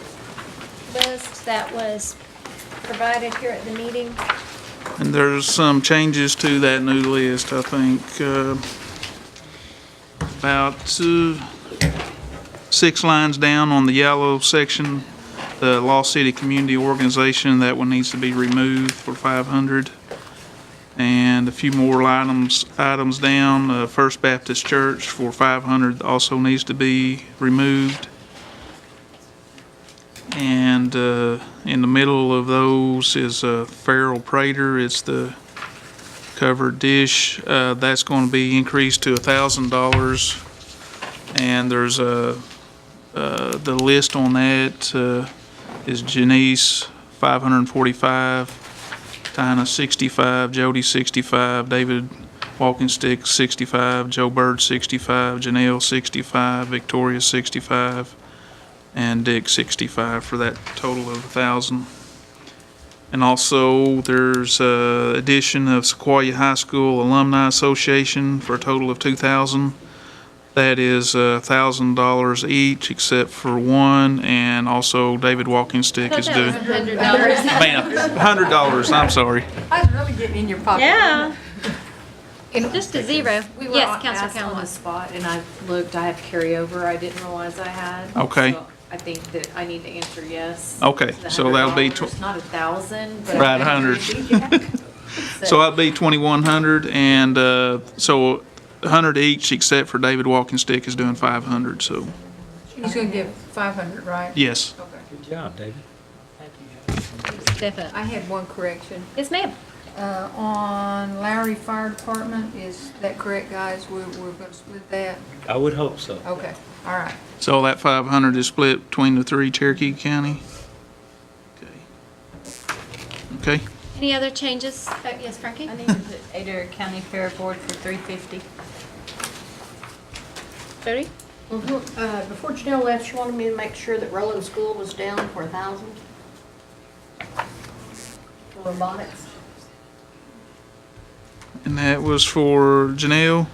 list that was provided here at the meeting. And there's some changes to that new list, I think, about 6 lines down on the yellow section, the Lost City Community Organization, that one needs to be removed for 500. And a few more items down, First Baptist Church for 500 also needs to be removed. And in the middle of those is Farrell Prater. It's the covered dish. That's going to be increased to $1,000. And there's the list on that is Janice 545, Tina 65, Jody 65, David Walking Stick 65, Joe Bird 65, Janelle 65, Victoria 65. And Dick 65 for that total of 1,000. And also there's addition of Sequoia High School Alumni Association for a total of 2,000. That is $1,000 each except for one, and also David Walking Stick is doing. $100. Ma'am, $100. I'm sorry. I was really getting in your pocket. Yeah. Just a zero. We were Yes, Counselor asked on the Calhoun. spot, and I looked, I have carryover I didn't realize I had. Okay. So I think that I need to answer yes. Okay, to the so that'll be $100, not 1,000, but. Right, 100. So that'd be 2,100, and so 100 each except for David Walking Stick is doing 500. So He's gonna give 500, right? yes. Okay. Good job, David. Step up. I had one correction. Yes, ma'am. On Lowry Fire Department, is that correct, guys? We're gonna split that? I would hope so. Okay, all right. So that 500 is split between the 3 Cherokee County. Okay. Any other changes? Yes, Frankie? I need to put Adair County Fair Board for $350. Jody? Before Janelle left, she wanted me to make sure that Roland School was down for 1,000 for robotics. And that was for Janelle.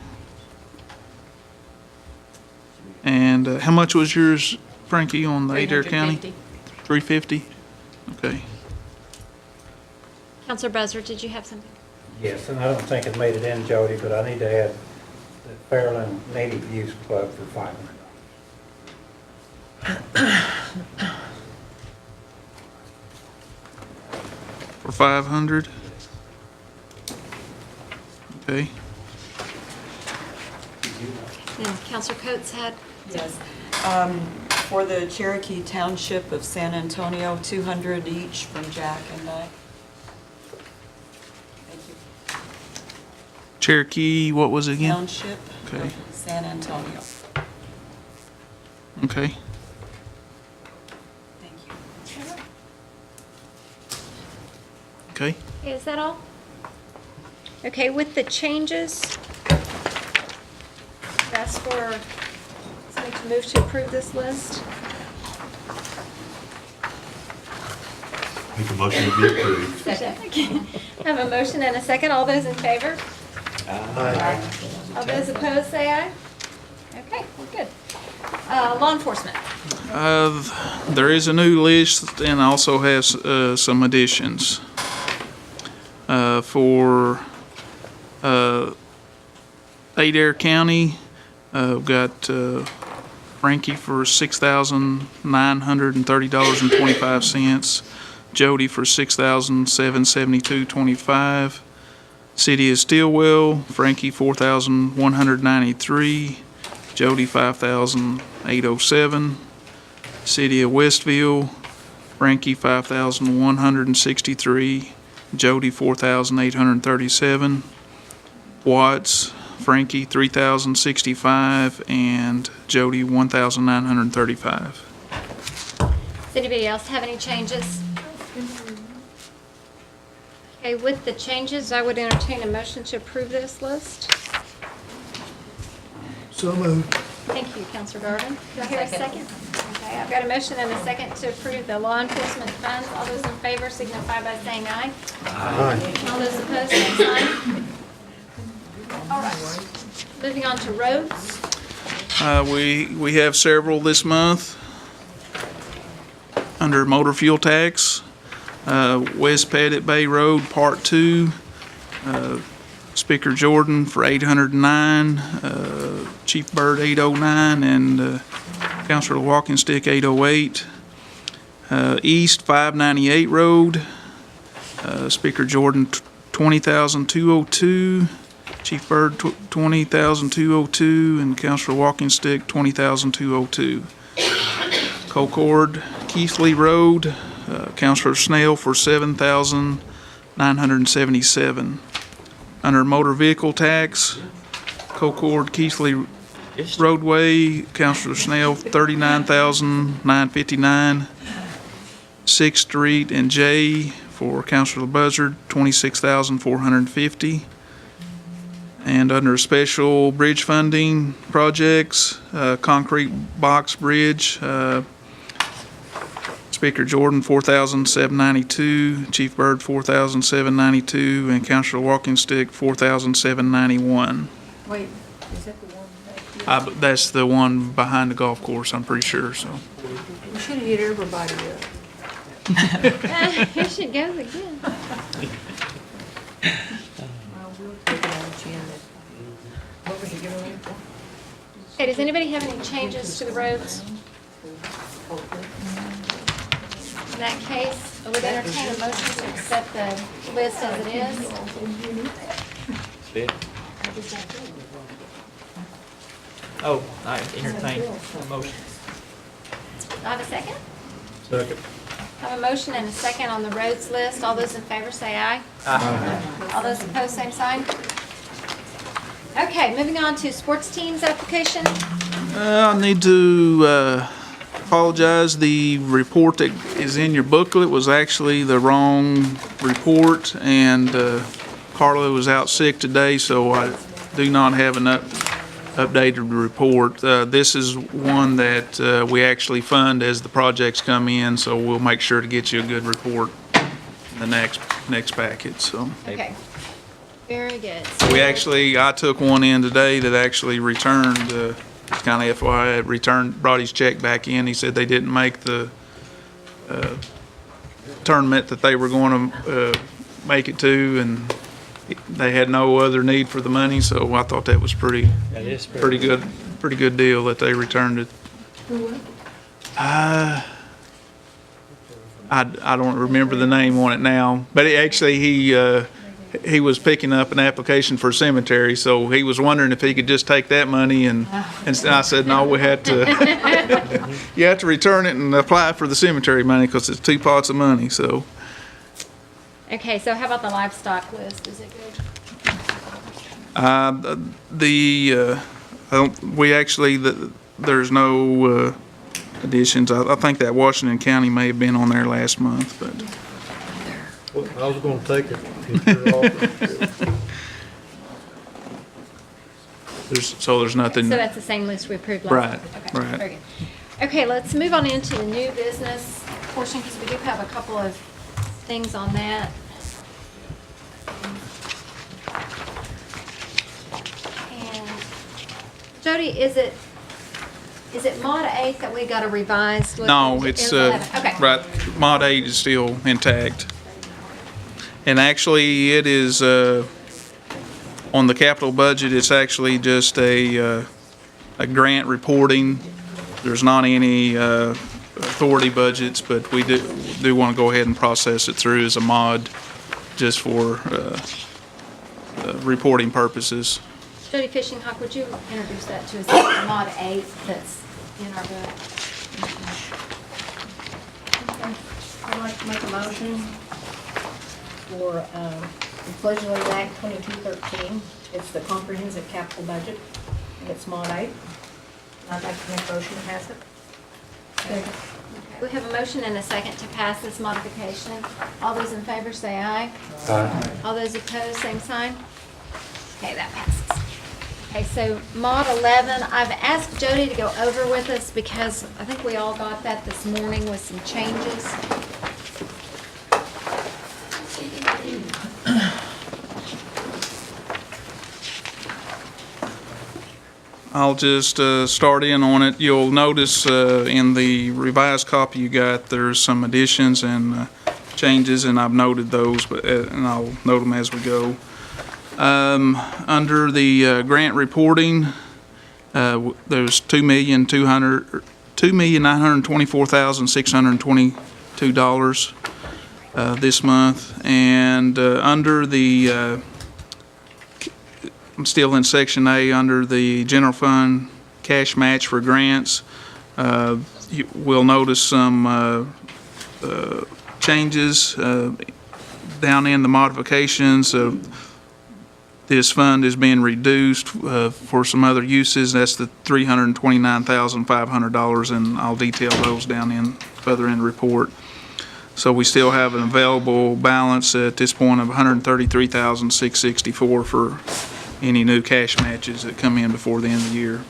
And how much was yours, Frankie, on the Adair County? 350. Okay. Counselor Buzzard, did you have something? Yes, and I don't think it made it in, Jody, but I need to add the Fairland Native Youth Club for $500. For 500. Okay. And Counselor Coates had? Yes. For the Cherokee Township of San Antonio, 200 each from Jack and I. Thank you. Cherokee, what was it again? Township Okay. of San Antonio. Okay. Thank you. Okay. Okay, is that all? Okay, with the changes, ask for somebody to move to approve this list. Make a motion to be approved. Have a motion and a second. All those in favor? Aye. All those opposed, say aye. Okay, we're good. Law enforcement. There is a new list and also has some additions. For Adair County, we've got Frankie for $6,930.25. Jody for $6,772.25. City of Stillwell, Frankie $4,193. Jody $5,807. City of Westville, Frankie $5,163. Jody $4,837. Watts, Frankie $3,065, and Jody $1,935. Does anybody else have any changes? Okay, with the changes, I would entertain a motion to approve this list. So moved. Thank you, Counselor Garvin. Do I hear a second? Okay, I've got a motion and a second to approve the law enforcement funds. All those in favor signify by saying aye. Aye. All those opposed, same sign. All right. Moving on to roads. We have several this month under motor fuel tax. West Pettit Bay Road, Part 2, Speaker Jordan for 809, Chief Bird 809, and Councilor Walking Stick 808. East 598 Road, Speaker Jordan 20,202, Chief Bird 20,202, and Councilor Walking Stick 20,202. Concord Keithley Road, Councilor Snell for 7,977. Under motor vehicle tax, Concord Keithley roadway, Councilor Snell 39,959. 6th Street and J for Councilor Buzzard 26,450. And under special bridge funding projects, concrete box bridge, Speaker Jordan, 4,792, Chief Bird, 4,792, and Councilor Walking Stick, 4,791. Wait, is that the one back here? That's the one behind the golf course, I'm pretty sure, so. We should have hit everybody up. Here she goes again. Okay, does anybody have any changes to the roads? In that case, I would entertain a motion to accept the list as it is. Oh, I entertain a motion. Do I have a second? Second. I have a motion and a second on the roads list. All those in favor say aye. Aye. All those opposed, same sign. Okay, moving on to sports teams application. I need to apologize. The report that is in your booklet was actually the wrong report, and Carla was out sick today, so I do not have an updated report. This is one that we actually fund as the projects come in, so we'll make sure to get you a good report in the next packet, so. Okay, very good. I took one in today that actually returned, kind of FYI, brought his check back in. He said they didn't make the tournament that they were going to make it to, and they had no other need for the money, so I thought that was pretty good deal that they returned it. I don't remember the name on it now, but he was picking up an application for a cemetery, so he was wondering if he could just take that money, and I said, no, we had to, you have to return it and apply for the cemetery money, because it's 2 pots of money, so. Okay, so how about the livestock list? Is it good? There's no additions. I think that Washington County may have been on there last month, but. I was gonna take it. if you're off. There's nothing. So that's the same list we approved last Right, month? Okay, right. very good. Okay, let's move on into the new business portion, because we do have a couple of things on that. And Jody, is it Mod 8 that we got a revised look? No, into? it's, 11. Okay. right, Mod 8 is still intact. And actually, it is, on the capital budget, it's actually just a grant reporting. There's not any authority budgets, but we do want to go ahead and process it through as a mod, just for reporting purposes. Jody Fishing Hawk, would you introduce that to us, the Mod 8 that's in our book? I'd like to make a motion for Inflation Rate Act 2213. It's the comprehensive capital budget, and it's Mod 8. I'd like to make a motion to pass it. Okay. We have a motion and a second to pass this modification. All those in favor say aye. Aye. All those opposed, same sign. Okay, that passes. Okay, so Mod 11, I've asked Jody to go over with us because I think we all got that this morning with some changes. I'll just start in on it. You'll notice in the revised copy you got, there's some additions and changes, and I've noted those, but and I'll note them as we go. Under the grant reporting, there's $2,924,622 this month, and under the I'm still in Section A, under the general fund cash match for grants. You will notice some changes down in the modifications. This fund is being reduced for some other uses. That's the $329,500, and I'll detail those down in further in the report. So we still have an available balance at this point of $133,664 for any new cash matches that come in before the end of the year.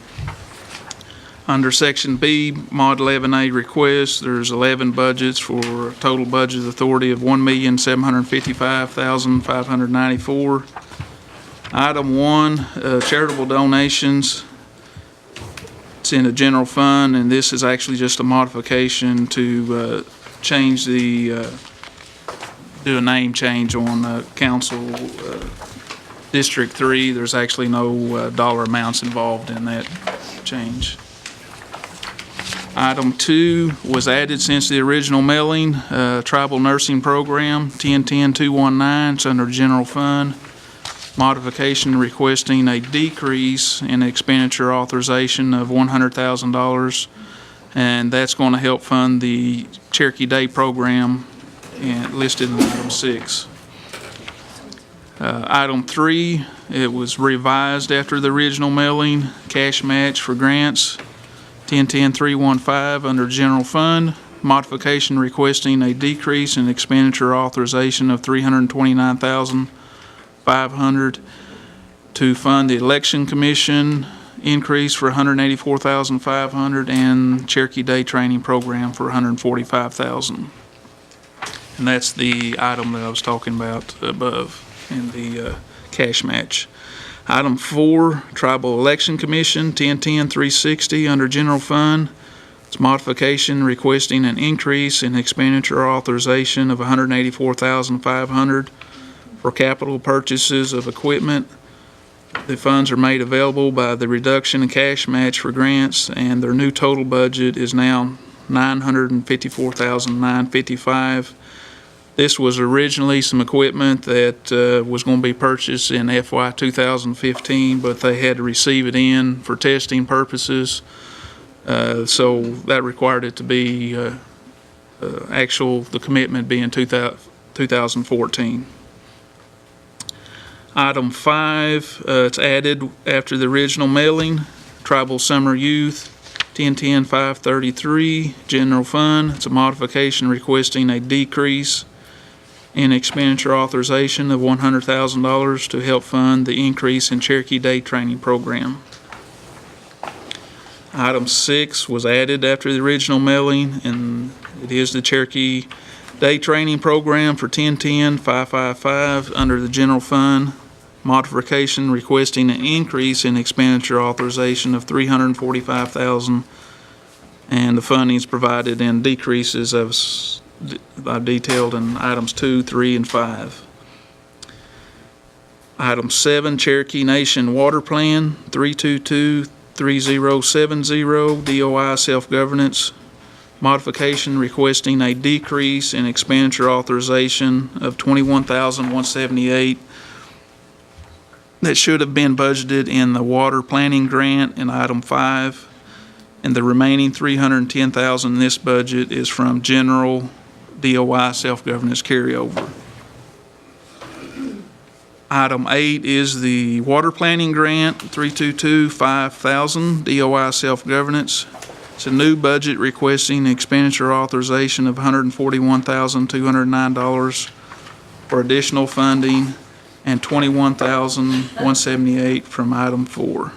Under Section B, Mod 11A requests, there's 11 budgets for a total budget authority of $1,755,594. Item 1, charitable donations. It's in the general fund, and this is actually just a modification to change the, do a name change on council District 3. There's actually no dollar amounts involved in that change. Item 2 was added since the original mailing, Tribal Nursing Program, 1010-219. It's under General Fund. Modification requesting a decrease in expenditure authorization of $100,000, and that's going to help fund the Cherokee Day program listed in item 6. Item 3, it was revised after the original mailing, cash match for grants, 1010-315 under General Fund. Modification requesting a decrease in expenditure authorization of $329,500 to fund the Election Commission increase for $184,500 and Cherokee Day Training Program for $145,000. And that's the item that I was talking about above in the cash match. Item 4, Tribal Election Commission, 1010-360 under General Fund. It's modification requesting an increase in expenditure authorization of $184,500 for capital purchases of equipment. The funds are made available by the reduction in cash match for grants, and their new total budget is now $954,955. This was originally some equipment that was going to be purchased in FY 2015, but they had to receive it in for testing purposes. So that required it to be the commitment being 2014. Item 5, it's added after the original mailing, Tribal Summer Youth, 1010-533, General Fund. It's a modification requesting a decrease in expenditure authorization of $100,000 to help fund the increase in Cherokee Day Training Program. Item 6 was added after the original mailing, and it is the Cherokee Day Training Program for 1010-555 under the General Fund. Modification requesting an increase in expenditure authorization of $345,000, and the funding is provided in decreases of detailed in items 2, 3, and 5. Item 7, Cherokee Nation Water Plan, 322-3070, DOI Self-Governance. Modification requesting a decrease in expenditure authorization of $21,178 that should have been budgeted in the water planning grant in item 5, and the remaining $310,000 in this budget is from general DOI self-governance carryover. Item 8 is the water planning grant, 322-5000 DOI self-governance. It's a new budget requesting expenditure authorization of $141,209 for additional funding, and $21,178 from item 4.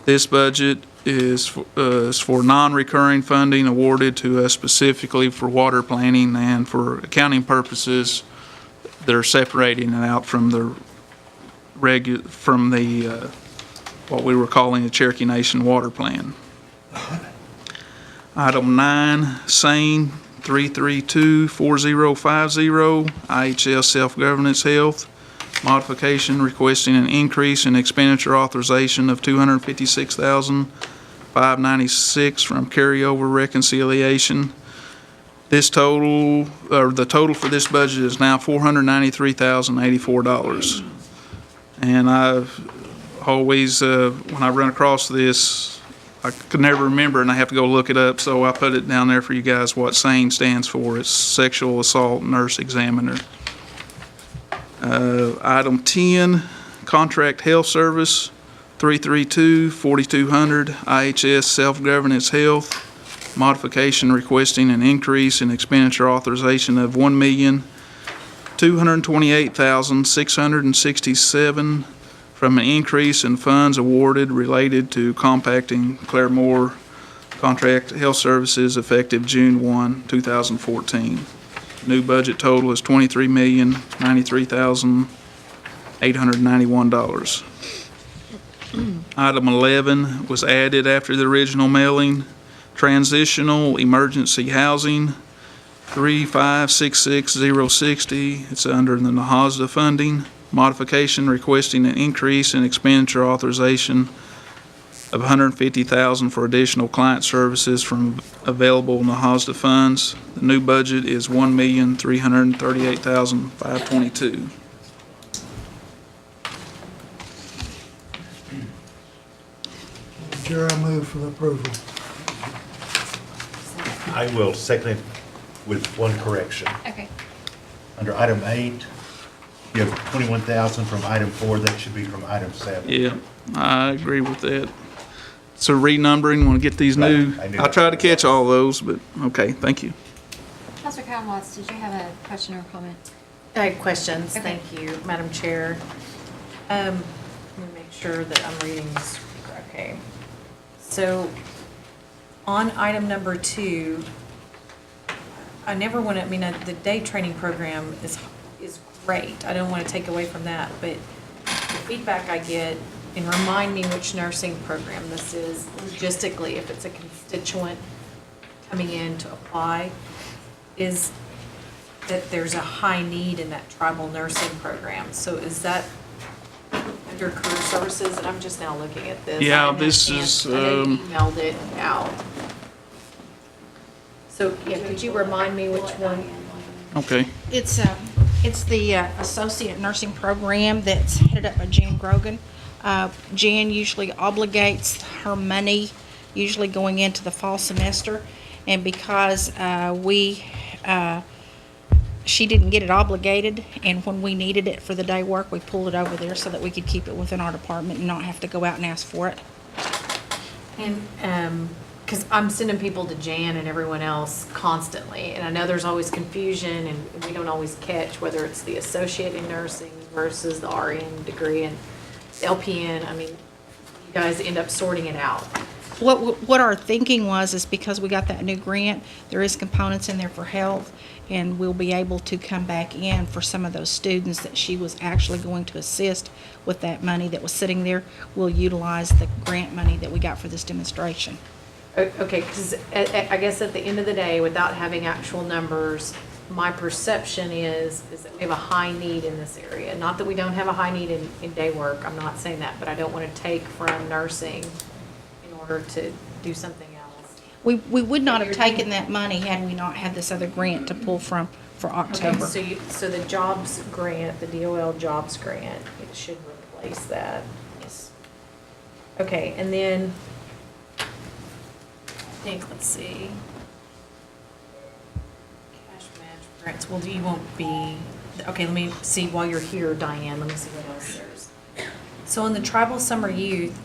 This budget is for non-recurring funding awarded to us specifically for water planning, and for accounting purposes, they're separating it out from the what we were calling the Cherokee Nation Water Plan. Item 9, SANE 3324050, IHS Self-Governance Health, modification requesting an increase in expenditure authorization of $256,596 from carryover reconciliation. This total, or the total for this budget is now $493,084. And I've always, when I run across this, I could never remember, and I have to go look it up, so I put it down there for you guys what SANE stands for. It's Sexual Assault Nurse Examiner. Item 10, Contract Health Service, 332-4200, IHS Self-Governance Health, modification requesting an increase in expenditure authorization of $1,228,667 from an increase in funds awarded related to compacting Claremore Contract Health Services effective June 1, 2014. New budget total is $23,093,891. Item 11 was added after the original mailing. Transitional Emergency Housing, 3566060. It's under the NAHASDA funding. Modification requesting an increase in expenditure authorization of $150,000 for additional client services from available NAHASDA funds. The new budget is $1,338,522. Chair, I move for the approval. I will second it with one correction. Okay. Under item 8, you have 21,000 from item 4, that should be from item 7. Yeah, I agree with that. So renumbering, want to get these new, Right, I'll try to catch all those, but okay, thank you. Councilor Crown Watts, did you have a question or comment? I have questions, Okay. thank you, Madam Chair. Let me make sure that I'm reading this, okay. So, on item number 2, I never want to, the day training program is great. I don't want to take away from that, but the feedback I get, and remind me which nursing program this is, logistically, if it's a constituent coming in to apply, is that there's a high need in that tribal nursing program. So is that under career services? And I'm just now looking at this. Yeah, I haven't had a this chance. is, I know you emailed it out. So, yeah, could you remind me which one? Okay. It's the associate nursing program that's headed up by Jan Grogan. Jan usually obligates her money, usually going into the fall semester, and because she didn't get it obligated, and when we needed it for the day work, we pulled it over there so that we could keep it within our department and not have to go out and ask for it. And, because I'm sending people to Jan and everyone else constantly, and I know there's always confusion, and we don't always catch whether it's the associate in nursing versus the RN degree and LPN. You guys end up sorting it out. What our thinking was is because we got that new grant, there is components in there for health, and we'll be able to come back in for some of those students that she was actually going to assist with that money that was sitting there. We'll utilize the grant money that we got for this demonstration. Okay, because I guess at the end of the day, without having actual numbers, my perception is that we have a high need in this area. Not that we don't have a high need in day work, I'm not saying that, but I don't want to take from nursing in order to do something else. We would not have taken that money had we not had this other grant to pull from for October. Okay, so the jobs grant, the DOL jobs grant, it should replace that. Yes. Okay, and then, let's see. Cash match grants, well, you won't be, okay, let me see, while you're here, Diane, let me see what else there's. So in the tribal summer youth,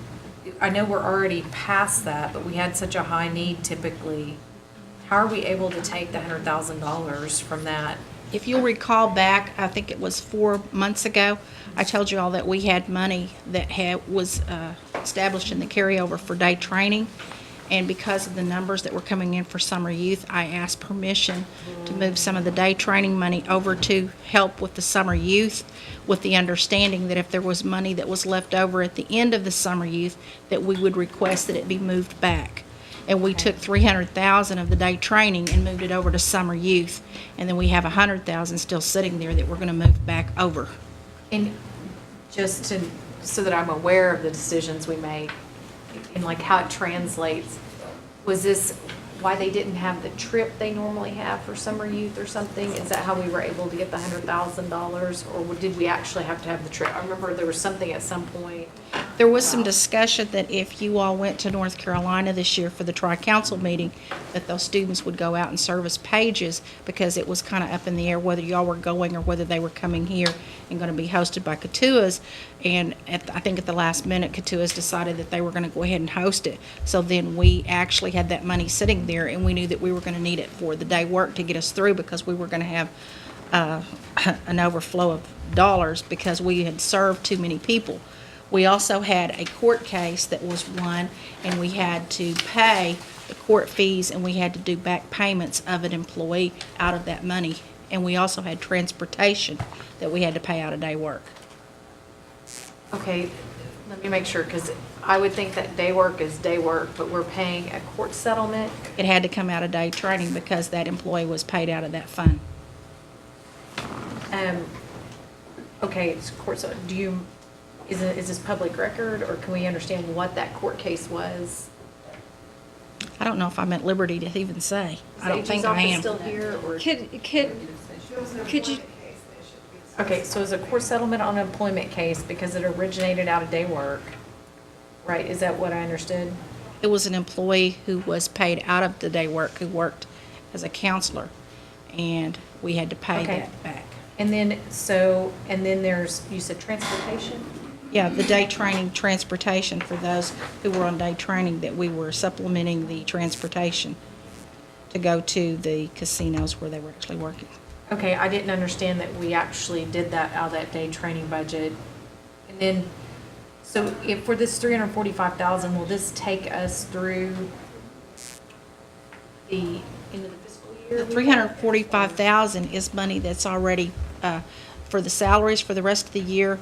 I know we're already past that, but we had such a high need typically. How are we able to take the $100,000 from that If you'll recall back, I think it was 4 months ago, I told you all that we had money that was established in the carryover for day training. And because of the numbers that were coming in for summer youth, I asked permission to move some of the day training money over to help with the summer youth, with the understanding that if there was money that was left over at the end of the summer youth, that we would request that it be moved back. And we took 300,000 of the day training and moved it over to summer youth. And then we have 100,000 still sitting there that we're gonna move back over. And just to, so that I'm aware of the decisions we make and like how it translates, was this why they didn't have the trip they normally have for summer youth or something? Is that how we were able to get the $100,000, or did we actually have to have the trip? I remember there was something at some point. There was some discussion that if you all went to North Carolina this year for the tri-council meeting, that those students would go out and service pages, because it was kind of up in the air whether y'all were going or whether they were coming here and going to be hosted by Katuahs. And I think at the last minute, Katuahs decided that they were going to go ahead and host it. So then we actually had that money sitting there, and we knew that we were going to need it for the day work to get us through, because we were going to have an overflow of dollars because we had served too many people. We also had a court case that was won, and we had to pay the court fees, and we had to do back payments of an employee out of that money. And we also had transportation that we had to pay out of day work. Okay, let me make sure, because I would think that day work is day work, but we're paying a court settlement. It had to come out of day training because that employee was paid out of that fund. Okay, it's court, so is this public record, or can we understand what that court case was? I don't know if I'm at liberty to even say. I don't think I am. Still here, or? Could you, Okay, so it's a court settlement on an employment case because it originated out of day work, right? Is that what I understood? It was an employee who was paid out of the day work, who worked as a counselor, and we had to pay Okay. that back. And then, there's, you said transportation? Yeah, the day training transportation for those who were on day training, that we were supplementing the transportation to go to the casinos where they were actually working. Okay, I didn't understand that we actually did that out of that day training budget. And then, so if for this $345,000, will this take us through the end of the fiscal year? The $345,000 is money that's already for the salaries for the rest of the year,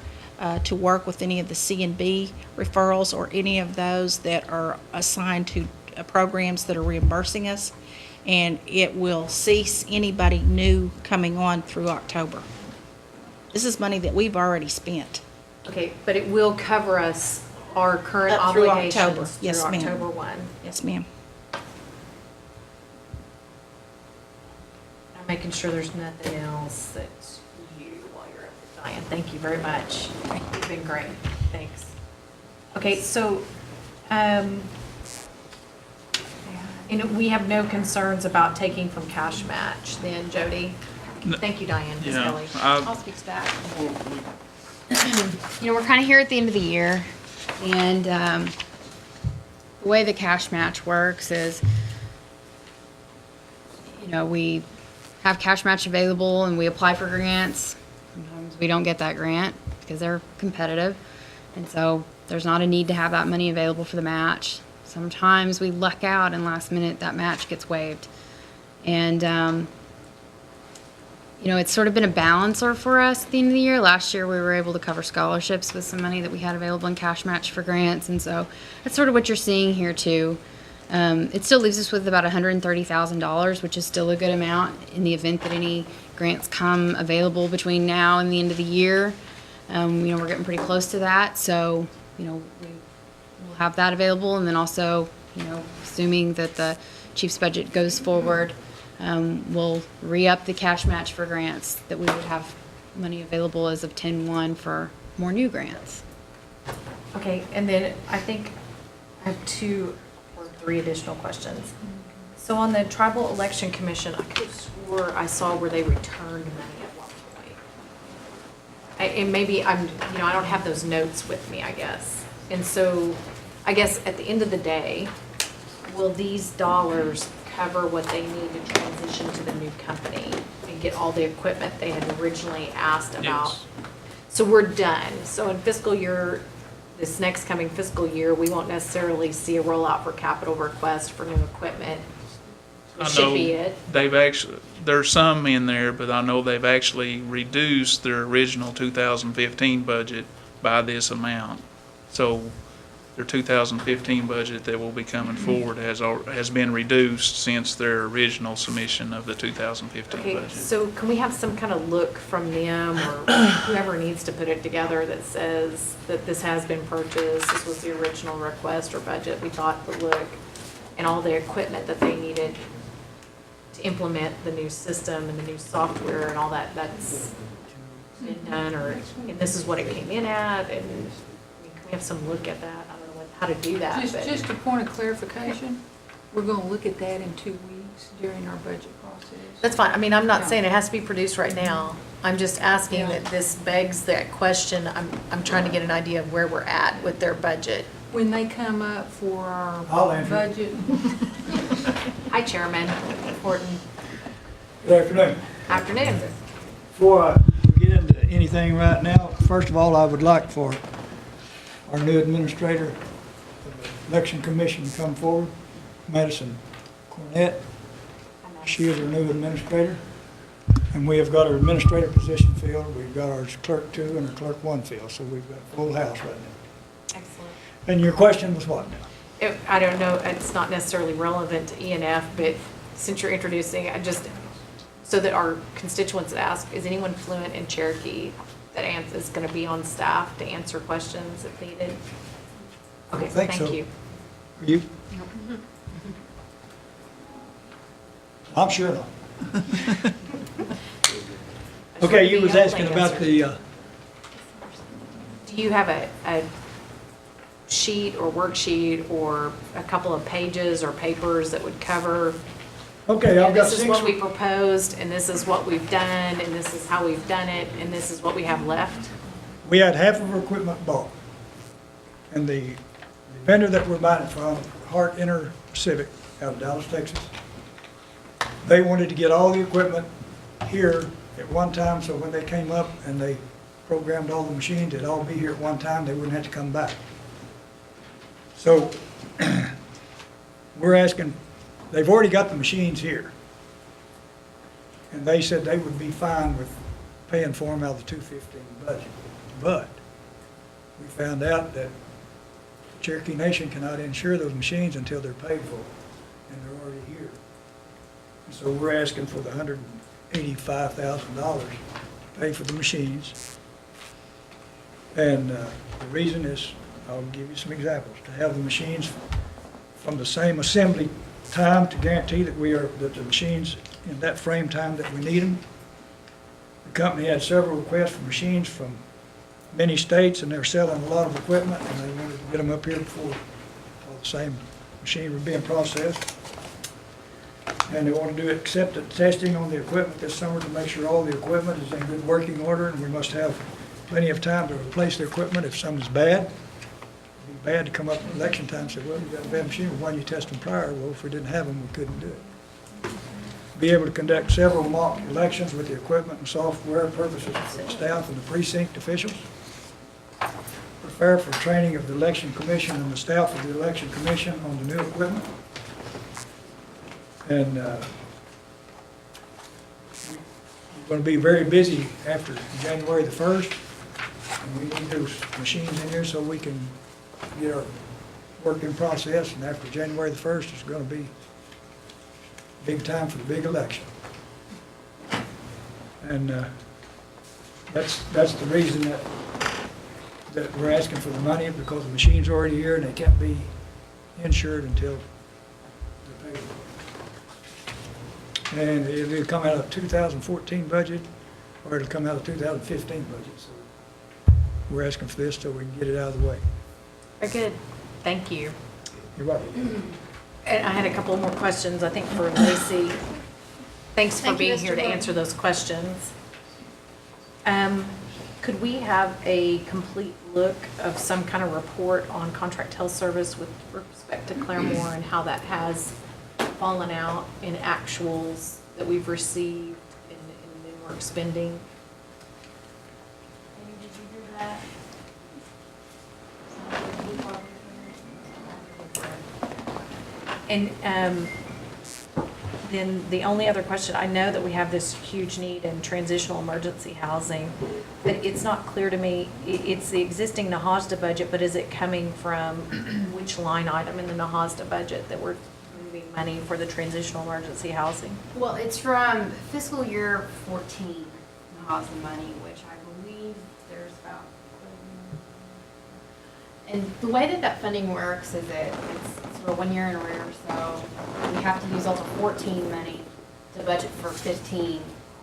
to work with any of the C&B referrals or any of those that are assigned to programs that are reimbursing us. And it will cease anybody new coming on through October. This is money that we've already spent. Okay, but it will cover us, our current Up through obligations October. Yes, through ma'am. October 1. Yes, ma'am. I'm making sure there's nothing else that you, while you're up there, Diane, thank you very much. You've been great, thanks. Okay, so, we have no concerns about taking from cash match then, Jody? Thank you, Diane, Ms. Yeah, Kelly. I'll speak to that. We're kind of here at the end of the year, and the way the cash match works is, we have cash match available and we apply for grants. Sometimes we don't get that grant because they're competitive, and so there's not a need to have that money available for the match. Sometimes we luck out and last minute that match gets waived. And, it's sort of been a balancer for us at the end of the year. Last year, we were able to cover scholarships with some money that we had available in cash match for grants. And so that's sort of what you're seeing here, too. It still leaves us with about $130,000, which is still a good amount in the event that any grants come available between now and the end of the year. We're getting pretty close to that. So, we'll have that available. And then also, assuming that the chief's budget goes forward, we'll re-up the cash match for grants, that we would have money available as of 10/1 for more new grants. Okay, and then I think I have 2 or 3 additional questions. So on the Tribal Election Commission, I could have swore I saw where they returned money at one point. And maybe I don't have those notes with me, I guess. And so I guess at the end of the day, will these dollars cover what they need to transition to the new company and get all the equipment they had originally asked about. Yes. So we're done. So in fiscal year, this next coming fiscal year, we won't necessarily see a rollout for capital request for new equipment. I It should be know it. they've actually, there's some in there, but I know they've actually reduced their original 2015 budget by this amount. So their 2015 budget that will be coming forward has been reduced since their original submission of the 2015 Okay, budget. so can we have some kind of look from them or whoever needs to put it together that says that this has been purchased, this was the original request or budget we thought would look, and all the equipment that they needed to implement the new system and the new software and all that, that's been done, or, and this is what it came in at, and I mean, can we have some look at that? I don't know how to do that, but. Just a point of clarification, we're gonna look at that in 2 weeks during our budget process. That's fine. I mean, I'm not Yeah. saying it has to be produced right now. I'm just asking Yeah. that this begs that question. I'm trying to get an idea of where we're at with their budget. When they come up for our I'll answer. budget. Hi, Chairman Horton. Good afternoon. Afternoon. Before I get into anything right now, first of all, I would like for our new administrator of the Election Commission to come forward, Madison Cornett. She is our new administrator, and we have got our administrator position filled. We've got our clerk 2 and our clerk 1 filled, so we've got a full house right now. Excellent. And your question was what now? I don't know, it's not necessarily relevant to E&F, but since you're introducing, I just, so that our constituents ask, is anyone fluent in Cherokee that is going to be on staff to answer questions if needed? Okay, I think thank so. you. Are you? I'm sure not. Okay, you was asking about the, Do you have a sheet or worksheet or a couple of pages or papers that would cover? okay, I've got This is 6. what we proposed, and this is what we've done, and this is how we've done it, and this is what we have left? We had half of our equipment bought. And the vendor that we're buying it from, Hart Inter Civic out of Dallas, Texas, they wanted to get all the equipment here at one time, so when they came up and they programmed all the machines, it'd all be here at one time, they wouldn't have to come back. So we're asking, they've already got the machines here. And they said they would be fine with paying for them out of the 215 budget. But we found out that Cherokee Nation cannot insure those machines until they're paid for, and they're already here. And so we're asking for the $185,000 to pay for the machines. And the reason is, I'll give you some examples, to have the machines from the same assembly time to guarantee that that the machines in that frame time that we need them. The company had several requests for machines from many states, and they're selling a lot of equipment, and they wanted to get them up here before all the same machine were being processed. And they want to do acceptance testing on the equipment this summer to make sure all the equipment is in good working order, and we must have plenty of time to replace the equipment if something's bad. It'd be bad to come up in election time and say, well, you've got a bad machine, well, why didn't you test them prior? Well, if we didn't have them, we couldn't do it. Be able to conduct several mock elections with the equipment and software purposes for the staff and the precinct officials. Prepare for training of the election commission and the staff of the election commission on the new equipment. And we're going to be very busy after January the 1st. And we need those machines in here so we can get our work in process. And after January the 1st, it's going to be big time for the big election. And that's the reason that we're asking for the money, because the machine's already here and they can't be insured until they're paid for. And it'll come out of 2014 budget, or it'll come out of 2015 budget. So we're asking for this so we can get it out of the way. Very good. Thank you. You're welcome. And I had a couple more questions, I think, for Lacey. Thanks for Thank you, being Mr. here to Wood. answer those questions. Could we have a complete look of some kind of report on contract health service with respect to Claremore and how that has fallen out in actuals that we've received and then we're expending. Amy, did you hear that? And then the only other question, I know that we have this huge need in transitional emergency housing, but it's not clear to me, it's the existing NAHASDA budget, but is it coming from which line item in the NAHASDA budget that we're moving money for the transitional emergency housing? Well, it's from fiscal year 14, NAHASDA money, which I believe there's about. And the way that that funding works is that it's for 1 year in arrears, so we have to use all the 14 money to budget for 15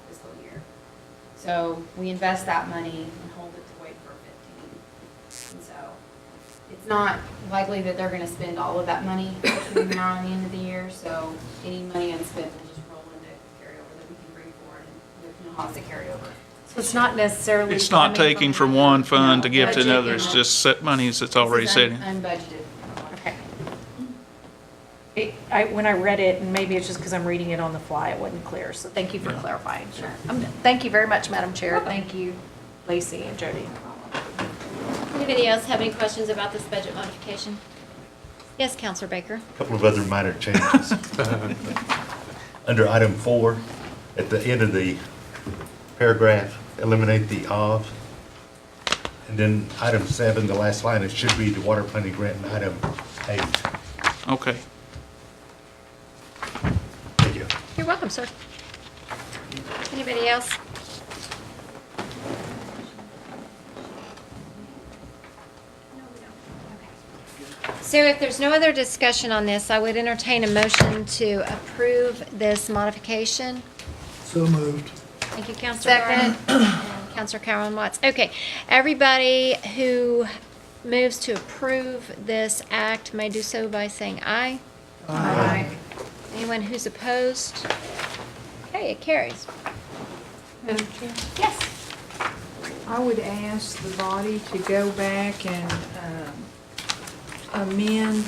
fiscal year. So we invest that money and hold it to wait for 15. And so it's not likely that they're gonna spend all of that money between now and the end of the year, so any money unspent will just roll into carryover that we can bring forward and with NAHASDA carryover. So it's not necessarily. It's not coming taking from one fund to No, give to budget another, it's and- just set monies that's already This is sitting. Unbudgeted. Okay. When I read it, and maybe it's just because I'm reading it on the fly, it wasn't clear, so thank you for clarifying. Sure. Thank you very much, Madam Chair. Thank you, Lacey and Jody. Anybody else have any questions about this budget modification? Yes, Counselor Baker. A couple of other minor changes. Under item 4, at the end of the paragraph, eliminate the of. And then item 7, the last line, it should be the water planning grant in item 8. Okay. Thank you. You're welcome, sir. Anybody else? So if there's no other discussion on this, I would entertain a motion to approve this modification. So moved. Thank you, Counselor Garner. And Counselor Carolyn Watts. Okay, everybody who moves to approve this act may do so by saying aye. Aye. Anyone who's opposed? Okay, it carries. Madam Chair, Yes. I would ask the body to go back and amend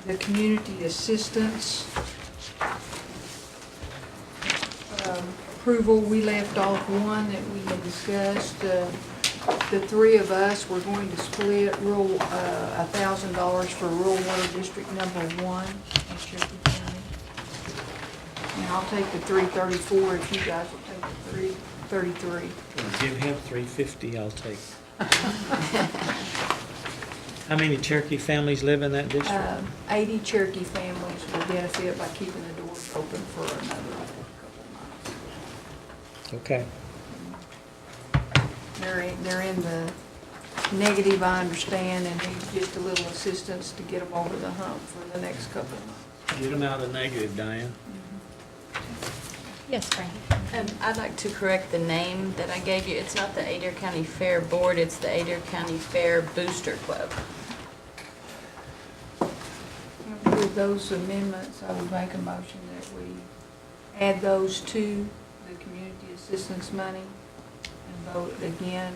the community assistance approval. We left off one that we had discussed. The three of us were going to split $1,000 for rural water district number 1 in Cherokee County. And I'll take the 334 if you guys will take the 333. If you have 350, I'll take. How many Cherokee families live in that district? 80 Cherokee families will benefit by keeping the doors open for another couple of months. Okay. They're in the negative, I understand, and need just a little assistance to get them over the hump for the next couple of months. Get them out of negative, Diane. Yes, Frank. I'd like to correct the name that I gave you. It's not the Adair County Fair Board, it's the Adair County Fair Booster Club. With those amendments, I would make a motion that we add those to the community assistance money and vote again.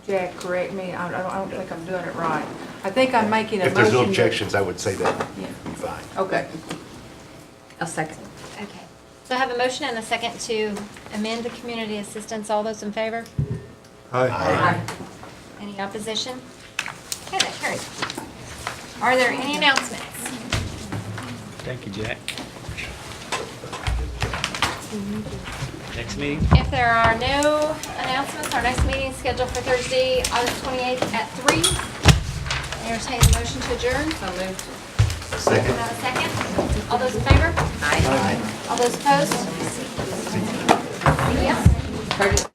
Jack, correct me, I don't think I'm doing it right. I think I'm making a motion. If there's no that- objections, I would say that Yeah. would be fine. Okay. A second. Okay. So I have a motion and a second to amend the community assistance. All those in favor? Aye. Any opposition? Okay, that carries. Are there any announcements? Thank you, Jack. Next meeting? If there are no announcements, our next meeting is scheduled for Thursday, August 28th at 3. Entertain a motion to adjourn. So moved. Second. Have a second? All those in favor? Aye. All those opposed? Yes.